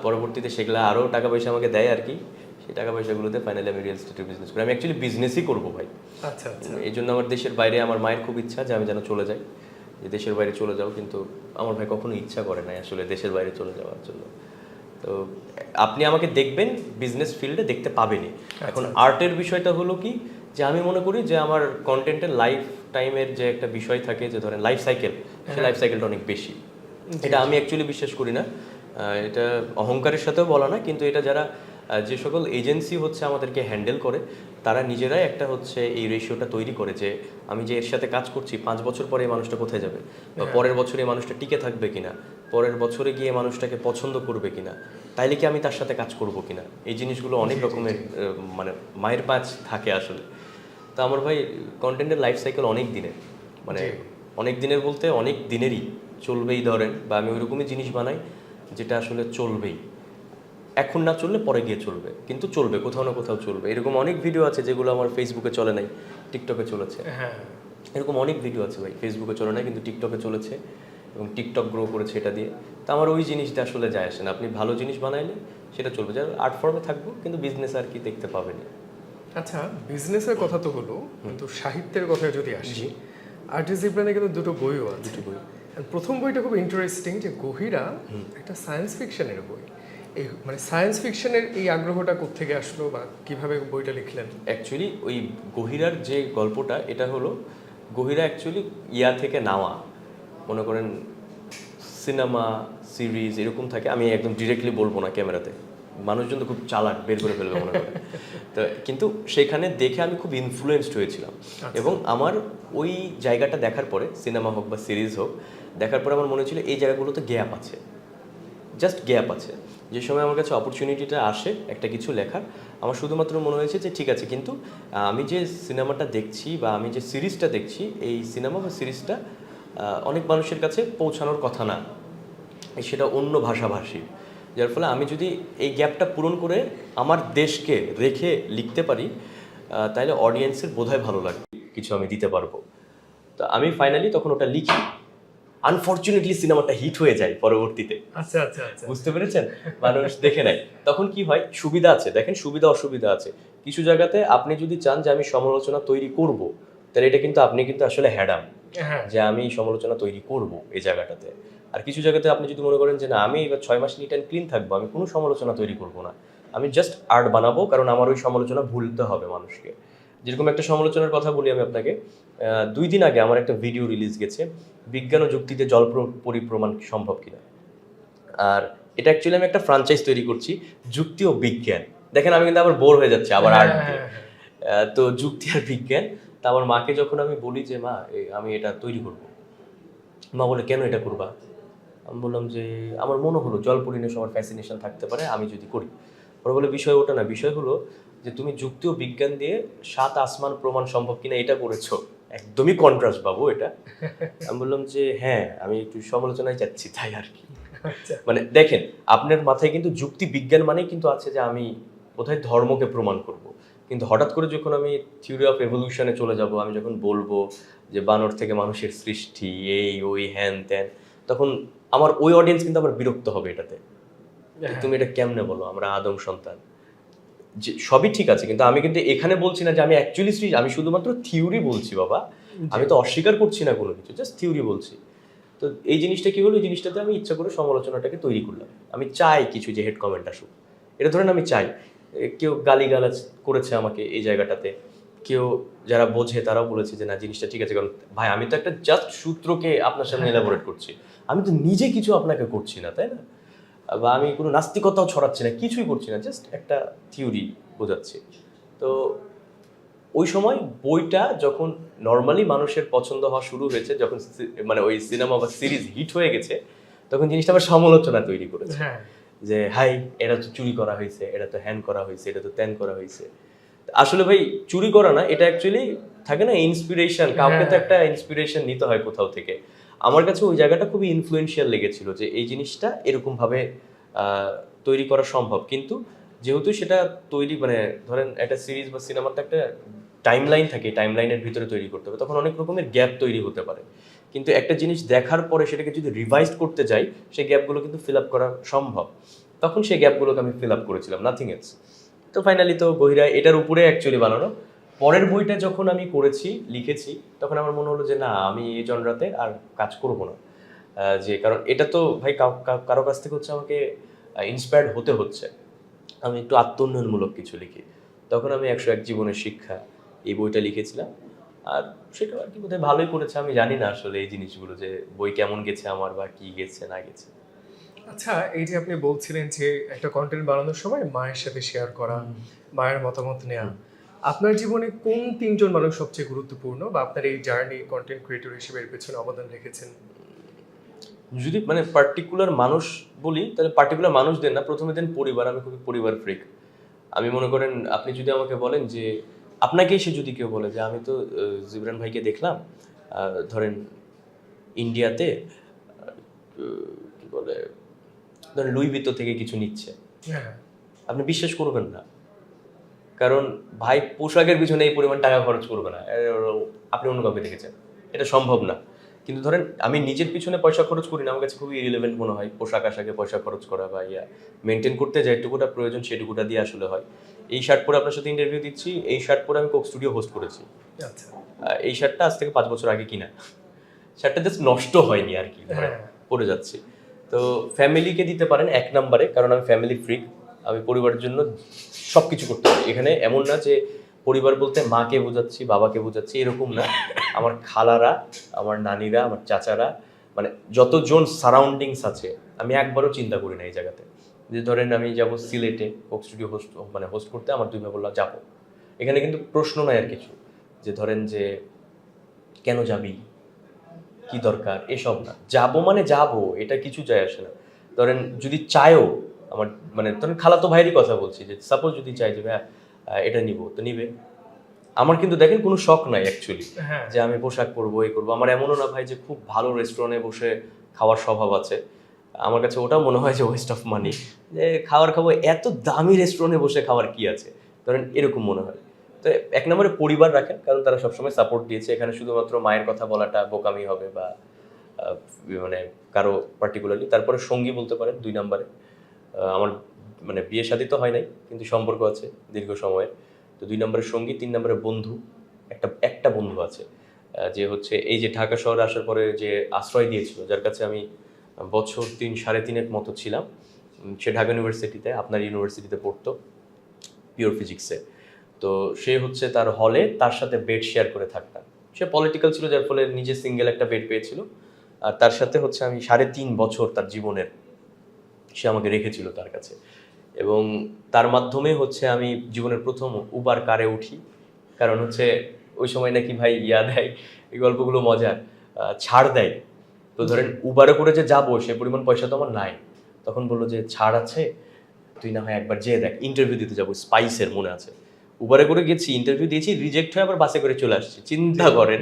পরবর্তীতে সেগুলো আরও টাকা পয়সা আমাকে দেয় আর কি। সেই টাকা পয়সাগুলোতে ফাইনালি আমি রিয়েল এস্টেটের বিজনেস করি। আমি অ্যাকচুয়ালি বিজনেসই করবো ভাই। আচ্ছা আচ্ছা। এই জন্য আমার দেশের বাইরে, আমার মায়ের খুব ইচ্ছা যে আমি যেন চলে যাই, যে দেশের বাইরে চলে যাও, কিন্তু আমার ভাই কখনো ইচ্ছা করে না আসলে দেশের বাইরে চলে যাওয়ার জন্য। তো আপনি আমাকে দেখবেন বিজনেস ফিল্ডে, দেখতে পাবেনই। এখন আর্টের বিষয়টা হলো কি, যে আমি মনে করি যে আমার কন্টেন্টের লাইফ টাইমের যে একটা বিষয় থাকে, যে ধরেন লাইফ সাইকেল, সেই লাইফ সাইকেলটা অনেক বেশি। এটা আমি অ্যাকচুয়ালি বিশ্বাস করি না, এটা অহংকারের সাথেও বলা না, কিন্তু এটা যারা যে সকল এজেন্সি হচ্ছে আমাদেরকে হ্যান্ডেল করে, তারা নিজেরাই একটা হচ্ছে এই রেশিওটা তৈরি করে, যে আমি যে এর সাথে কাজ করছি 5 বছর পরে এই মানুষটা কোথায় যাবে, বা পরের বছরে এই মানুষটা টিকে থাকবে কিনা, পরের বছরে গিয়ে মানুষটাকে পছন্দ করবে কিনা, তাইলে কি আমি তার সাথে কাজ করব কিনা, এই জিনিসগুলো অনেক রকমের মানে মায়ের পাঁচ থাকে আসলে। তো আমার ভাই কন্টেন্টের লাইফ সাইকেল অনেক দিনের, মানে অনেক দিনের বলতে অনেক দিনেরই, চলবেই ধরেন, বা আমি ওইরকমই জিনিস বানাই যেটা আসলে চলবেই, এখন না চললে পরে গিয়ে চলবে, কিন্তু চলবে, কোথাও না কোথাও চলবে। এরকম অনেক ভিডিও আছে যেগুলো আমার ফেসবুকে চলে নাই, টিকটকে চলেছে। হ্যাঁ, এরকম অনেক ভিডিও আছে ভাই, ফেসবুকে চলে নাই কিন্তু টিকটকে চলেছে, এবং টিকটক গ্রো করেছে এটা দিয়ে। তো আমার ওই জিনিসটা আসলে যায় আসে না। আপনি ভালো জিনিস বানাইলে সেটা চলবে, যার আর্ট ফর্মে থাকবো, কিন্তু বিজনেস আর কি দেখতে পাবেনি। আচ্ছা, বিজনেসের কথা তো হলো, কিন্তু সাহিত্যের কথায় যদি আসি, আর্টিস্ট জিবরানে কিন্তু দুটো বইও আছে। দুটো বই। প্রথম বইটা খুব ইন্টারেস্টিং, যে গহিরা একটা সায়েন্স ফিকশনের বই। এই মানে সায়েন্স ফিকশনের এই আগ্রহটা কোত্থেকে আসলো, বা কিভাবে বইটা লিখলেন? অ্যাকচুয়ালি ওই গহিরার যে গল্পটা, এটা হলো গহিরা অ্যাকচুয়ালি ইয়া থেকে নেওয়া, মনে করেন সিনেমা সিরিজ এরকম থাকে, আমি একদম ডিরেক্টলি বলবো না ক্যামেরাতে, মানুষজন তো খুব চালাক, বের করে ফেলবে মনে করে। তো কিন্তু সেখানে দেখে আমি খুব ইনফ্লুয়েন্সড হয়েছিলাম, এবং আমার ওই জায়গাটা দেখার পরে, সিনেমা হোক বা সিরিজ হোক, দেখার পরে আমার মনে হচ্ছিল এই জায়গাগুলোতে গ্যাপ আছে, জাস্ট গ্যাপ আছে। যে সময় আমার কাছে অপরচুনিটিটা আসে একটা কিছু লেখার, আমার শুধুমাত্র মনে হয়েছে যে ঠিক আছে, কিন্তু আমি যে সিনেমাটা দেখছি বা আমি যে সিরিজটা দেখছি, এই সিনেমা বা সিরিজটা অনেক মানুষের কাছে পৌঁছানোর কথা না, সেটা অন্য ভাষাভাষী। যার ফলে আমি যদি এই গ্যাপটা পূরণ করে আমার দেশকে রেখে লিখতে পারি, তাহলে অডিয়েন্সের বোধহয় ভালো লাগবে, কিছু আমি দিতে পারবো। তো আমি ফাইনালি তখন ওটা লিখি, আনফরচুনেটলি সিনেমাটা হিট হয়ে যায় পরবর্তীতে, আচ্ছা আচ্ছা আচ্ছা। বুঝতে পেরেছেন? মানুষ দেখে নেয়। তখন কি হয়, সুবিধা আছে, দেখেন সুবিধা অসুবিধা আছে। কিছু জায়গাতে আপনি যদি চান যে আমি সমালোচনা তৈরি করব, তাহলে এটা কিন্তু আপনি কিন্তু আসলে হ্যাডাম, হ্যাঁ যে আমি সমালোচনা তৈরি করব এই জায়গাটাতে। আর কিছু জায়গাতে আপনি যদি মনে করেন যে না, আমি এবার 6 মাস নিট অ্যান্ড ক্লিন থাকবো, আমি কোনো সমালোচনা তৈরি করব না, আমি জাস্ট আর্ট বানাবো, কারণ আমার ওই সমালোচনা ভুলতে হবে মানুষকে। যেরকম একটা সমালোচনার কথা বলি আমি আপনাকে, 2 দিন আগে আমার একটা ভিডিও রিলিজ গেছে, বিজ্ঞান ও যুক্তিতে জল পরিপ্রমাণ সম্ভব কিনা। আর এটা অ্যাকচুয়ালি আমি একটা ফ্রাঞ্চাইজ তৈরি করছি, যুক্তি ও বিজ্ঞান। দেখেন আমি কিন্তু আবার বোর হয়ে যাচ্ছি আবার আর্ট দিয়ে। তো যুক্তি আর বিজ্ঞান। তা আমার মাকে যখন আমি বলি যে মা আমি এটা তৈরি করব, মা বলে কেন এটা করবা? আমি বললাম যে আমার মনে হলো জল পরিণে সবার ফ্যাসিনেশন থাকতে পারে, আমি যদি করি। ওরা বলে বিষয় ওটা না, বিষয় হলো যে তুমি যুক্তি ও বিজ্ঞান দিয়ে 7 আসমান প্রমাণ সম্ভব কিনা এটা করেছো, একদমই কন্ট্রাস্ট বাবু এটা। আমি বললাম যে হ্যাঁ, আমি একটু সমালোচনায় যাচ্ছি তাই আর কি। আচ্ছা মানে দেখেন, আপনার মাথায় কিন্তু যুক্তি বিজ্ঞান মানেই কিন্তু আছে যে আমি বোধহয় ধর্মকে প্রমাণ করব, কিন্তু হঠাৎ করে যখন আমি থিওরি অফ এভলিউশনে চলে যাব, আমি যখন বলবো যে বানর থেকে মানুষের সৃষ্টি, এই ওই হ্যান ত্যান, তখন আমার ওই অডিয়েন্স কিন্তু আবার বিরক্ত হবে এটাতে, যে তুমি এটা কেমনে বলো, আমরা আদম সন্তান। যে সবই ঠিক আছে, কিন্তু আমি কিন্তু এখানে বলছি না যে আমি অ্যাকচুয়ালি আমি শুধুমাত্র থিওরি বলছি বাবা, আমি তো অস্বীকার করছি না কোনো কিছু, জাস্ট থিওরি বলছি। তো এই জিনিসটা কি হলো, এই জিনিসটাতে আমি ইচ্ছা করে সমালোচনাটাকে তৈরি করলাম। আমি চাই কিছু যে হেড কমেন্ট আসুক, এটা ধরেন আমি চাই। কেউ গালিগালাজ করেছে আমাকে এই জায়গাটাতে, কেউ যারা বোঝে তারাও বলেছে যে না জিনিসটা ঠিক আছে, কারণ ভাই আমি তো একটা জাস্ট সূত্রকে আপনার সামনে এলাবোরেট করছি, আমি তো নিজে কিছু আপনাকে করছি না, তাই না? বা আমি কোনো নাস্তিকতাও ছড়াচ্ছি না, কিছুই করছি না, জাস্ট একটা থিওরি বোঝাচ্ছি। তো ওই সময় বইটা যখন নর্মালি মানুষের পছন্দ হওয়া শুরু হয়েছে, যখন মানে ওই সিনেমা বা সিরিজ হিট হয়ে গেছে, তখন জিনিসটা আবার সমালোচনা তৈরি করেছে, হ্যাঁ যে হাই এটা তো চুরি করা হয়েছে, এটা তো হ্যান করা হয়েছে, এটা তো ত্যান করা হয়েছে। আসলে ভাই চুরি করা না, এটা অ্যাকচুয়ালি থাকে না ইন্সপিরেশন, কাউকে তো একটা ইন্সপিরেশন নিতে হয় কোথাও থেকে। আমার কাছে ওই জায়গাটা খুবই ইনফ্লুয়েন্সিয়াল লেগেছিল যে এই জিনিসটা এরকম ভাবে তৈরি করা সম্ভব, কিন্তু যেহেতু সেটা তৈরি মানে ধরেন একটা সিরিজ বা সিনেমাতে একটা টাইম লাইন থাকে, টাইম লাইনের ভিতরে তৈরি করতে হবে, তখন অনেক রকমের গ্যাপ তৈরি হতে পারে। কিন্তু একটা জিনিস দেখার পরে সেটাকে যদি রিভাইজ করতে যাই, সেই গ্যাপগুলো কিন্তু ফিল আপ করা সম্ভব। তখন সেই গ্যাপগুলোকে আমি ফিল আপ করেছিলাম, নাথিং এলস। তো ফাইনালি তো গহিরা এটার উপরে অ্যাকচুয়ালি বানানো। পরের বইটা যখন আমি করেছি, লিখেছি, তখন আমার মনে হলো যে না, আমি এই জনরাতে আর কাজ করব না। যে কারণ এটা তো ভাই কারো কাছ থেকে হচ্ছে আমাকে ইন্সপায়ার্ড হতে হচ্ছে, আমি একটু আত্মোন্নয়নমূলক কিছু লিখি। তখন আমি 101 জীবনের শিক্ষা এই বইটা লিখেছিলাম। আর সেটা আর কি বোধহয় ভালোই করেছে, আমি জানি না আসলে এই জিনিসগুলো যে বই কেমন গেছে আমার, বা কি গেছে না গেছে। আচ্ছা, এই যে আপনি বলছিলেন যে একটা কন্টেন্ট বানানোর সময় মায়ের সাথে শেয়ার করা, মায়ের মতামত নেওয়া, আপনার জীবনে কোন 3জন মানুষ সবচেয়ে গুরুত্বপূর্ণ বা আপনার এই জার্নি কন্টেন্ট ক্রিয়েটর হিসেবে এর পেছনে অবদান রেখেছেন? যদি মানে পার্টিকুলার মানুষ বলি, তাহলে পার্টিকুলার মানুষ দেন না, প্রথমে দেন পরিবার। আমি খুবই পরিবার ফ্রিক। আমি মনে করেন আপনি যদি আমাকে বলেন যে আপনাকেই সে যদি কেউ বলে যে আমি তো জিবরান ভাইকে দেখলাম ধরেন ইন্ডিয়াতে কি বলে ধরেন লুই ভিতো থেকে কিছু নিচ্ছে, হ্যাঁ আপনি বিশ্বাস করবেন না, কারণ ভাই পোশাকের পিছনে এই পরিমাণ টাকা খরচ করবে না। আপনি অন্য কাউকে দেখেছেন, এটা সম্ভব না। কিন্তু ধরেন আমি নিজের পিছনে পয়সা খরচ করি না, আমার কাছে খুবই ইরিলেভেন্ট মনে হয় পোশাক আশাকে পয়সা খরচ করা বা মেনটেন করতে যেটুকুটা প্রয়োজন সেটুকুটা দিয়ে আসলে হয়। এই শার্ট পরে আপনার সাথে ইন্টারভিউ দিচ্ছি, এই শার্ট পরে আমি কোক স্টুডিও হোস্ট করেছি। আচ্ছা এই শার্টটা আজ থেকে 5 বছর আগে কিনা, শার্টটা জাস্ট নষ্ট হয়নি আর কি, পরে যাচ্ছি। তো ফ্যামিলিকে দিতে পারেন 1 নম্বরে, কারণ আমি ফ্যামিলি ফ্রিক, আমি পরিবারের জন্য সব কিছু করতে পারি। এখানে এমন না যে পরিবার বলতে মাকে বোঝাচ্ছি, বাবাকে বোঝাচ্ছি, এরকম না। আমার খালারা, আমার নানিরা, আমার চাচারা, মানে যতজন সারাউন্ডিংস আছে, আমি একবারও চিন্তা করি না এই জায়গাতে যে ধরেন আমি যাব সিলেটে কোক স্টুডিও হোস্ট করতে, আমার 2 ভাই বললাম যাবো। এখানে কিন্তু প্রশ্ন নাই আর কিছু, যে ধরেন যে কেন যাবি, কি দরকার, এসব না। যাবো মানে যাবো, এটা কিছু যায় আসে না। ধরেন যদি চায়ও, আমার মানে ধরেন খালাতো ভাইয়েরই কথা বলছি, যে সাপোজ যদি চাই যে ভাই এটা নিব, তো নিবে। আমার কিন্তু দেখেন কোনো শখ নাই অ্যাকচুয়ালি যে আমি পোশাক পরবো, এই করবো। আমার এমনও না ভাই যে খুব ভালো রেস্টুরেন্টে বসে খাওয়ার স্বভাব আছে। আমার কাছে ওটাও মনে হয় যে ওয়েস্ট অফ মানি, যে খাবার খাবো, এত দামি রেস্টুরেন্টে বসে খাওয়ার কি আছে, ধরেন এরকম মনে হয়। তো 1 নম্বরে পরিবার রাখেন, কারণ তারা সবসময় সাপোর্ট দিয়েছে। এখানে শুধুমাত্র মায়ের কথা বলাটা বোকামি হবে বা মানে কারো পার্টিকুলারলি। তারপরে সঙ্গী বলতে পারেন 2 নম্বরে। আমার মানে বিয়ে শাদী তো হয় নাই, কিন্তু সম্পর্ক আছে দীর্ঘ সময়ের। তো 2 নম্বরে সঙ্গী, 3 নম্বরে বন্ধু। একটা বন্ধু আছে যে হচ্ছে এই যে ঢাকা শহরে আসার পরে যে আশ্রয় দিয়েছিল, যার কাছে আমি বছর 3 সাড়ে 3 মতো ছিলাম। সে ঢাকা ইউনিভার্সিটিতে, আপনার ইউনিভার্সিটিতে পড়তো পিওর ফিজিক্সে। তো সে হচ্ছে তার হলে তার সাথে বেড শেয়ার করে থাকতাম। সে পলিটিক্যাল ছিল, যার ফলে নিজে সিঙ্গেল একটা বেড পেয়েছিল। আর তার সাথে হচ্ছে আমি 3.5 বছর তার জীবনের সে আমাকে রেখেছিল তার কাছে। এবং তার মাধ্যমে হচ্ছে আমি জীবনের প্রথম উবার কারে উঠি। কারণ হচ্ছে ওই সময় নাকি ভাই ইয়া দেয়, এই গল্পগুলো মজার, ছাড় দেয়। তো ধরেন উবারে করে যে যাবো, সে পরিমাণ পয়সা তো আমার নাই। তখন বললো যে ছাড় আছে, তুই না হয় একবার যেয়ে দেখ। ইন্টারভিউ দিতে যাবো স্পাইসের, মনে আছে। উবারে করে গেছি, ইন্টারভিউ দিয়েছি, রিজেক্ট হয়ে আবার বাসে করে চলে আসছি। চিন্তা করেন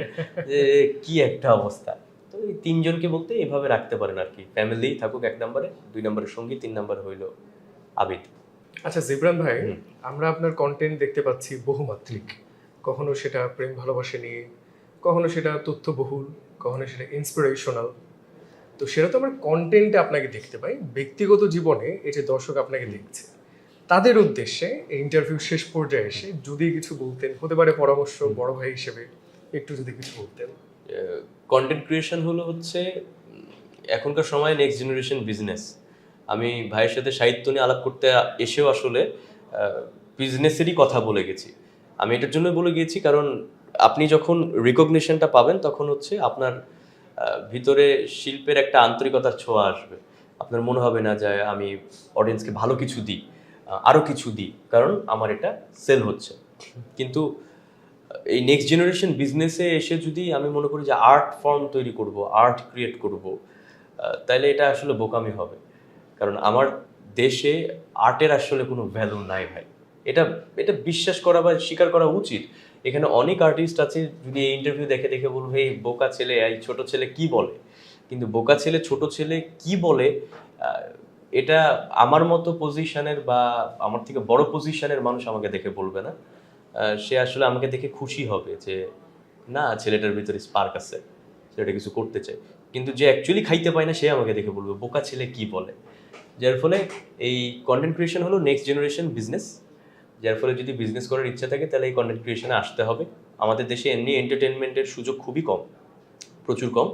যে কি একটা অবস্থা। তো এই 3 জনকে বলতে এইভাবে রাখতে পারেন আর কি। ফ্যামিলি থাকুক 1 নম্বরে, 2 নম্বরে সঙ্গী, 3 নম্বরে হইলো আবিদ। আচ্ছা জিবরান ভাই, আমরা আপনার কন্টেন্ট দেখতে পাচ্ছি বহুমাত্রিক। কখনো সেটা প্রেম ভালোবাসা নিয়ে, কখনো সেটা তথ্যবহুল, কখনো সেটা ইন্সপিরেশনাল। তো সেটা তো আমরা কন্টেন্টে আপনাকে দেখতে পাই। ব্যক্তিগত জীবনে এই যে দর্শক আপনাকে দেখছে, তাদের উদ্দেশ্যে এই ইন্টারভিউ শেষ পর্যায়ে এসে যদি কিছু বলতেন, হতে পারে পরামর্শ, বড় ভাই হিসেবে একটু যদি কিছু বলতেন। কন্টেন্ট ক্রিয়েশন হলো হচ্ছে এখনকার সময় নেক্সট জেনারেশন বিজনেস। আমি ভাইয়ের সাথে সাহিত্য নিয়ে আলাপ করতে এসেও আসলে বিজনেসেরই কথা বলে গেছি। আমি এটার জন্য বলে গিয়েছি কারণ আপনি যখন রিকগনিশনটা পাবেন, তখন হচ্ছে আপনার ভিতরে শিল্পের একটা আন্তরিকতার ছোঁয়া আসবে। আপনার মনে হবে না যে আমি অডিয়েন্সকে ভালো কিছু দিই, আরও কিছু দিই, কারণ আমার এটা সেল হচ্ছে। কিন্তু এই নেক্সট জেনারেশন বিজনেসে এসে যদি আমি মনে করি যে আর্ট ফর্ম তৈরি করব, আর্ট ক্রিয়েট করব, তাহলে এটা আসলে বোকামি হবে। কারণ আমার দেশে আর্টের আসলে কোনো ভ্যালু নাই ভাই। এটা এটা বিশ্বাস করা বা স্বীকার করা উচিত। এখানে অনেক আর্টিস্ট আছে, যদি এই ইন্টারভিউ দেখে দেখে বলবে এই বোকা ছেলে, এই ছোট ছেলে কি বলে। কিন্তু বোকা ছেলে, ছোট ছেলে কি বলে, এটা আমার মতো পজিশনের বা আমার থেকে বড় পজিশনের মানুষ আমাকে দেখে বলবে না। সে আসলে আমাকে দেখে খুশি হবে যে না, ছেলেটার ভিতরে স্পার্ক আছে, ছেলেটা কিছু করতে চায়। কিন্তু যে অ্যাকচুয়ালি খাইতে পায় না, সে আমাকে দেখে বলবে বোকা ছেলে কি বলে। যার ফলে এই কন্টেন্ট ক্রিয়েশন হলো নেক্সট জেনারেশন বিজনেস। যার ফলে যদি বিজনেস করার ইচ্ছা থাকে, তাহলে এই কন্টেন্ট ক্রিয়েশনে আসতে হবে। আমাদের দেশে এমনি এন্টারটেনমেন্টের সুযোগ খুবই কম, প্রচুর কম।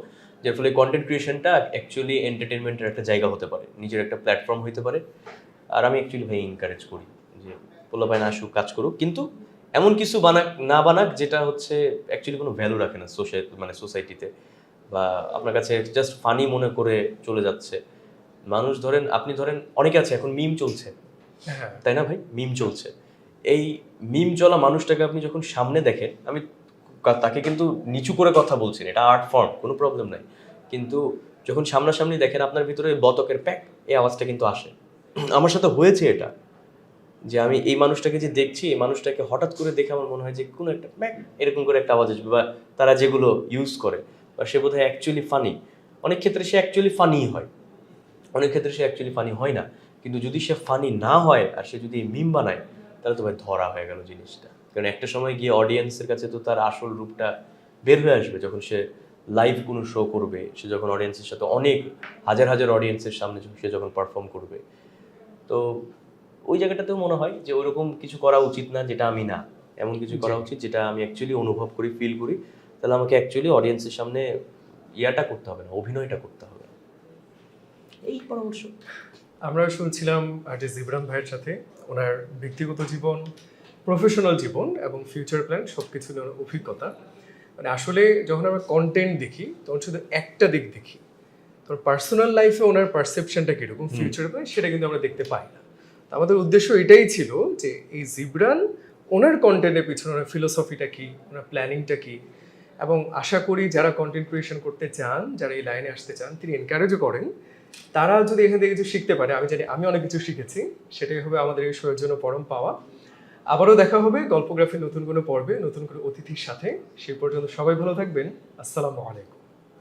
যার ফলে কন্টেন্ট ক্রিয়েশনটা অ্যাকচুয়ালি এন্টারটেনমেন্টের একটা জায়গা হতে পারে, নিজের একটা প্ল্যাটফর্ম হতে পারে। আর আমি অ্যাকচুয়ালি ভাই এনকারেজ করি যে পোলাপাইন আসুক, কাজ করুক, কিন্তু এমন কিছু বানাক যেটা হচ্ছে অ্যাকচুয়ালি কোনো ভ্যালু রাখে না সোসাইটিতে, বা আপনার কাছে জাস্ট ফানি মনে করে চলে যাচ্ছে। মানুষ ধরেন, আপনি ধরেন অনেকে আছে এখন মিম চলছে, হ্যাঁ, তাই না ভাই? মিম চলছে। এই মিম চলা মানুষটাকে আপনি যখন সামনে দেখেন, আমি তাকে কিন্তু নিচু করে কথা বলছি না, এটা আর্ট ফর্ম, কোনো প্রবলেম নাই। কিন্তু যখন সামনাসামনি দেখেন, আপনার ভিতরে বতকের প্যাক এই আওয়াজটা কিন্তু আসে। আমার সাথে হয়েছে এটা, যে আমি এই মানুষটাকে যে দেখছি, এই মানুষটাকে হঠাৎ করে দেখে আমার মনে হয় যে কোনো একটা প্যাক এরকম করে একটা আওয়াজ আসবে, বা তারা যেগুলো ইউজ করে, বা সে বোধহয় অ্যাকচুয়ালি ফানি। অনেক ক্ষেত্রে সে অ্যাকচুয়ালি ফানিই হয়, অনেক ক্ষেত্রে সে অ্যাকচুয়ালি ফানি হয় না। কিন্তু যদি সে ফানি না হয় আর সে যদি মিম বানায়, তাহলে তো ভাই ধরা হয়ে গেল জিনিসটা। কারণ একটা সময় গিয়ে অডিয়েন্সের কাছে তো তার আসল রূপটা বের হয়ে আসবে, যখন সে লাইভ কোনো শো করবে, সে যখন অডিয়েন্সের সাথে অনেক হাজার হাজার অডিয়েন্সের সামনে সে যখন পারফর্ম করবে। তো ওই জায়গাটাতেও মনে হয় যে ওইরকম কিছু করা উচিত না যেটা আমি না, এমন কিছু করা উচিত যেটা আমি অ্যাকচুয়ালি অনুভব করি, ফিল করি। তাহলে আমাকে অ্যাকচুয়ালি অডিয়েন্সের সামনে ইয়াটা করতে হবে না, অভিনয়টা করতে হবে না। এই পরামর্শ। আমরা শুনছিলাম আর্টিস্ট জিবরান ভাইয়ের সাথে ওনার ব্যক্তিগত জীবন, প্রফেশনাল জীবন এবং ফিউচার প্ল্যান সব কিছু নিয়ে ওনার অভিজ্ঞতা। মানে আসলে যখন আমরা কন্টেন্ট দেখি, তখন শুধু একটা দিক দেখি। তো পার্সোনাল লাইফে ওনার পারসেপশনটা কীরকম, ফিউচার প্ল্যান, সেটা কিন্তু আমরা দেখতে পাই না। তো আমাদের উদ্দেশ্য এটাই ছিল যে এই জিবরান ওনার কন্টেন্টের পিছনে ওনার ফিলোসফিটা কী, ওনার প্ল্যানিংটা কী। এবং আশা করি যারা কন্টেন্ট ক্রিয়েশন করতে চান, যারা এই লাইনে আসতে চান, তিনি এনকারেজও করেন। তারা যদি এখান থেকে কিছু শিখতে পারে, আমি জানি আমি অনেক কিছু শিখেছি, সেটাই হবে আমাদের এই শোয়ের জন্য পরম পাওয়া। আবারও দেখা হবে গল্পগ্রাফির নতুন কোনো পর্বে, নতুন কোনো অতিথির সাথে। সেই পর্যন্ত সবাই ভালো থাকবেন। আসসালামু আলাইকুম।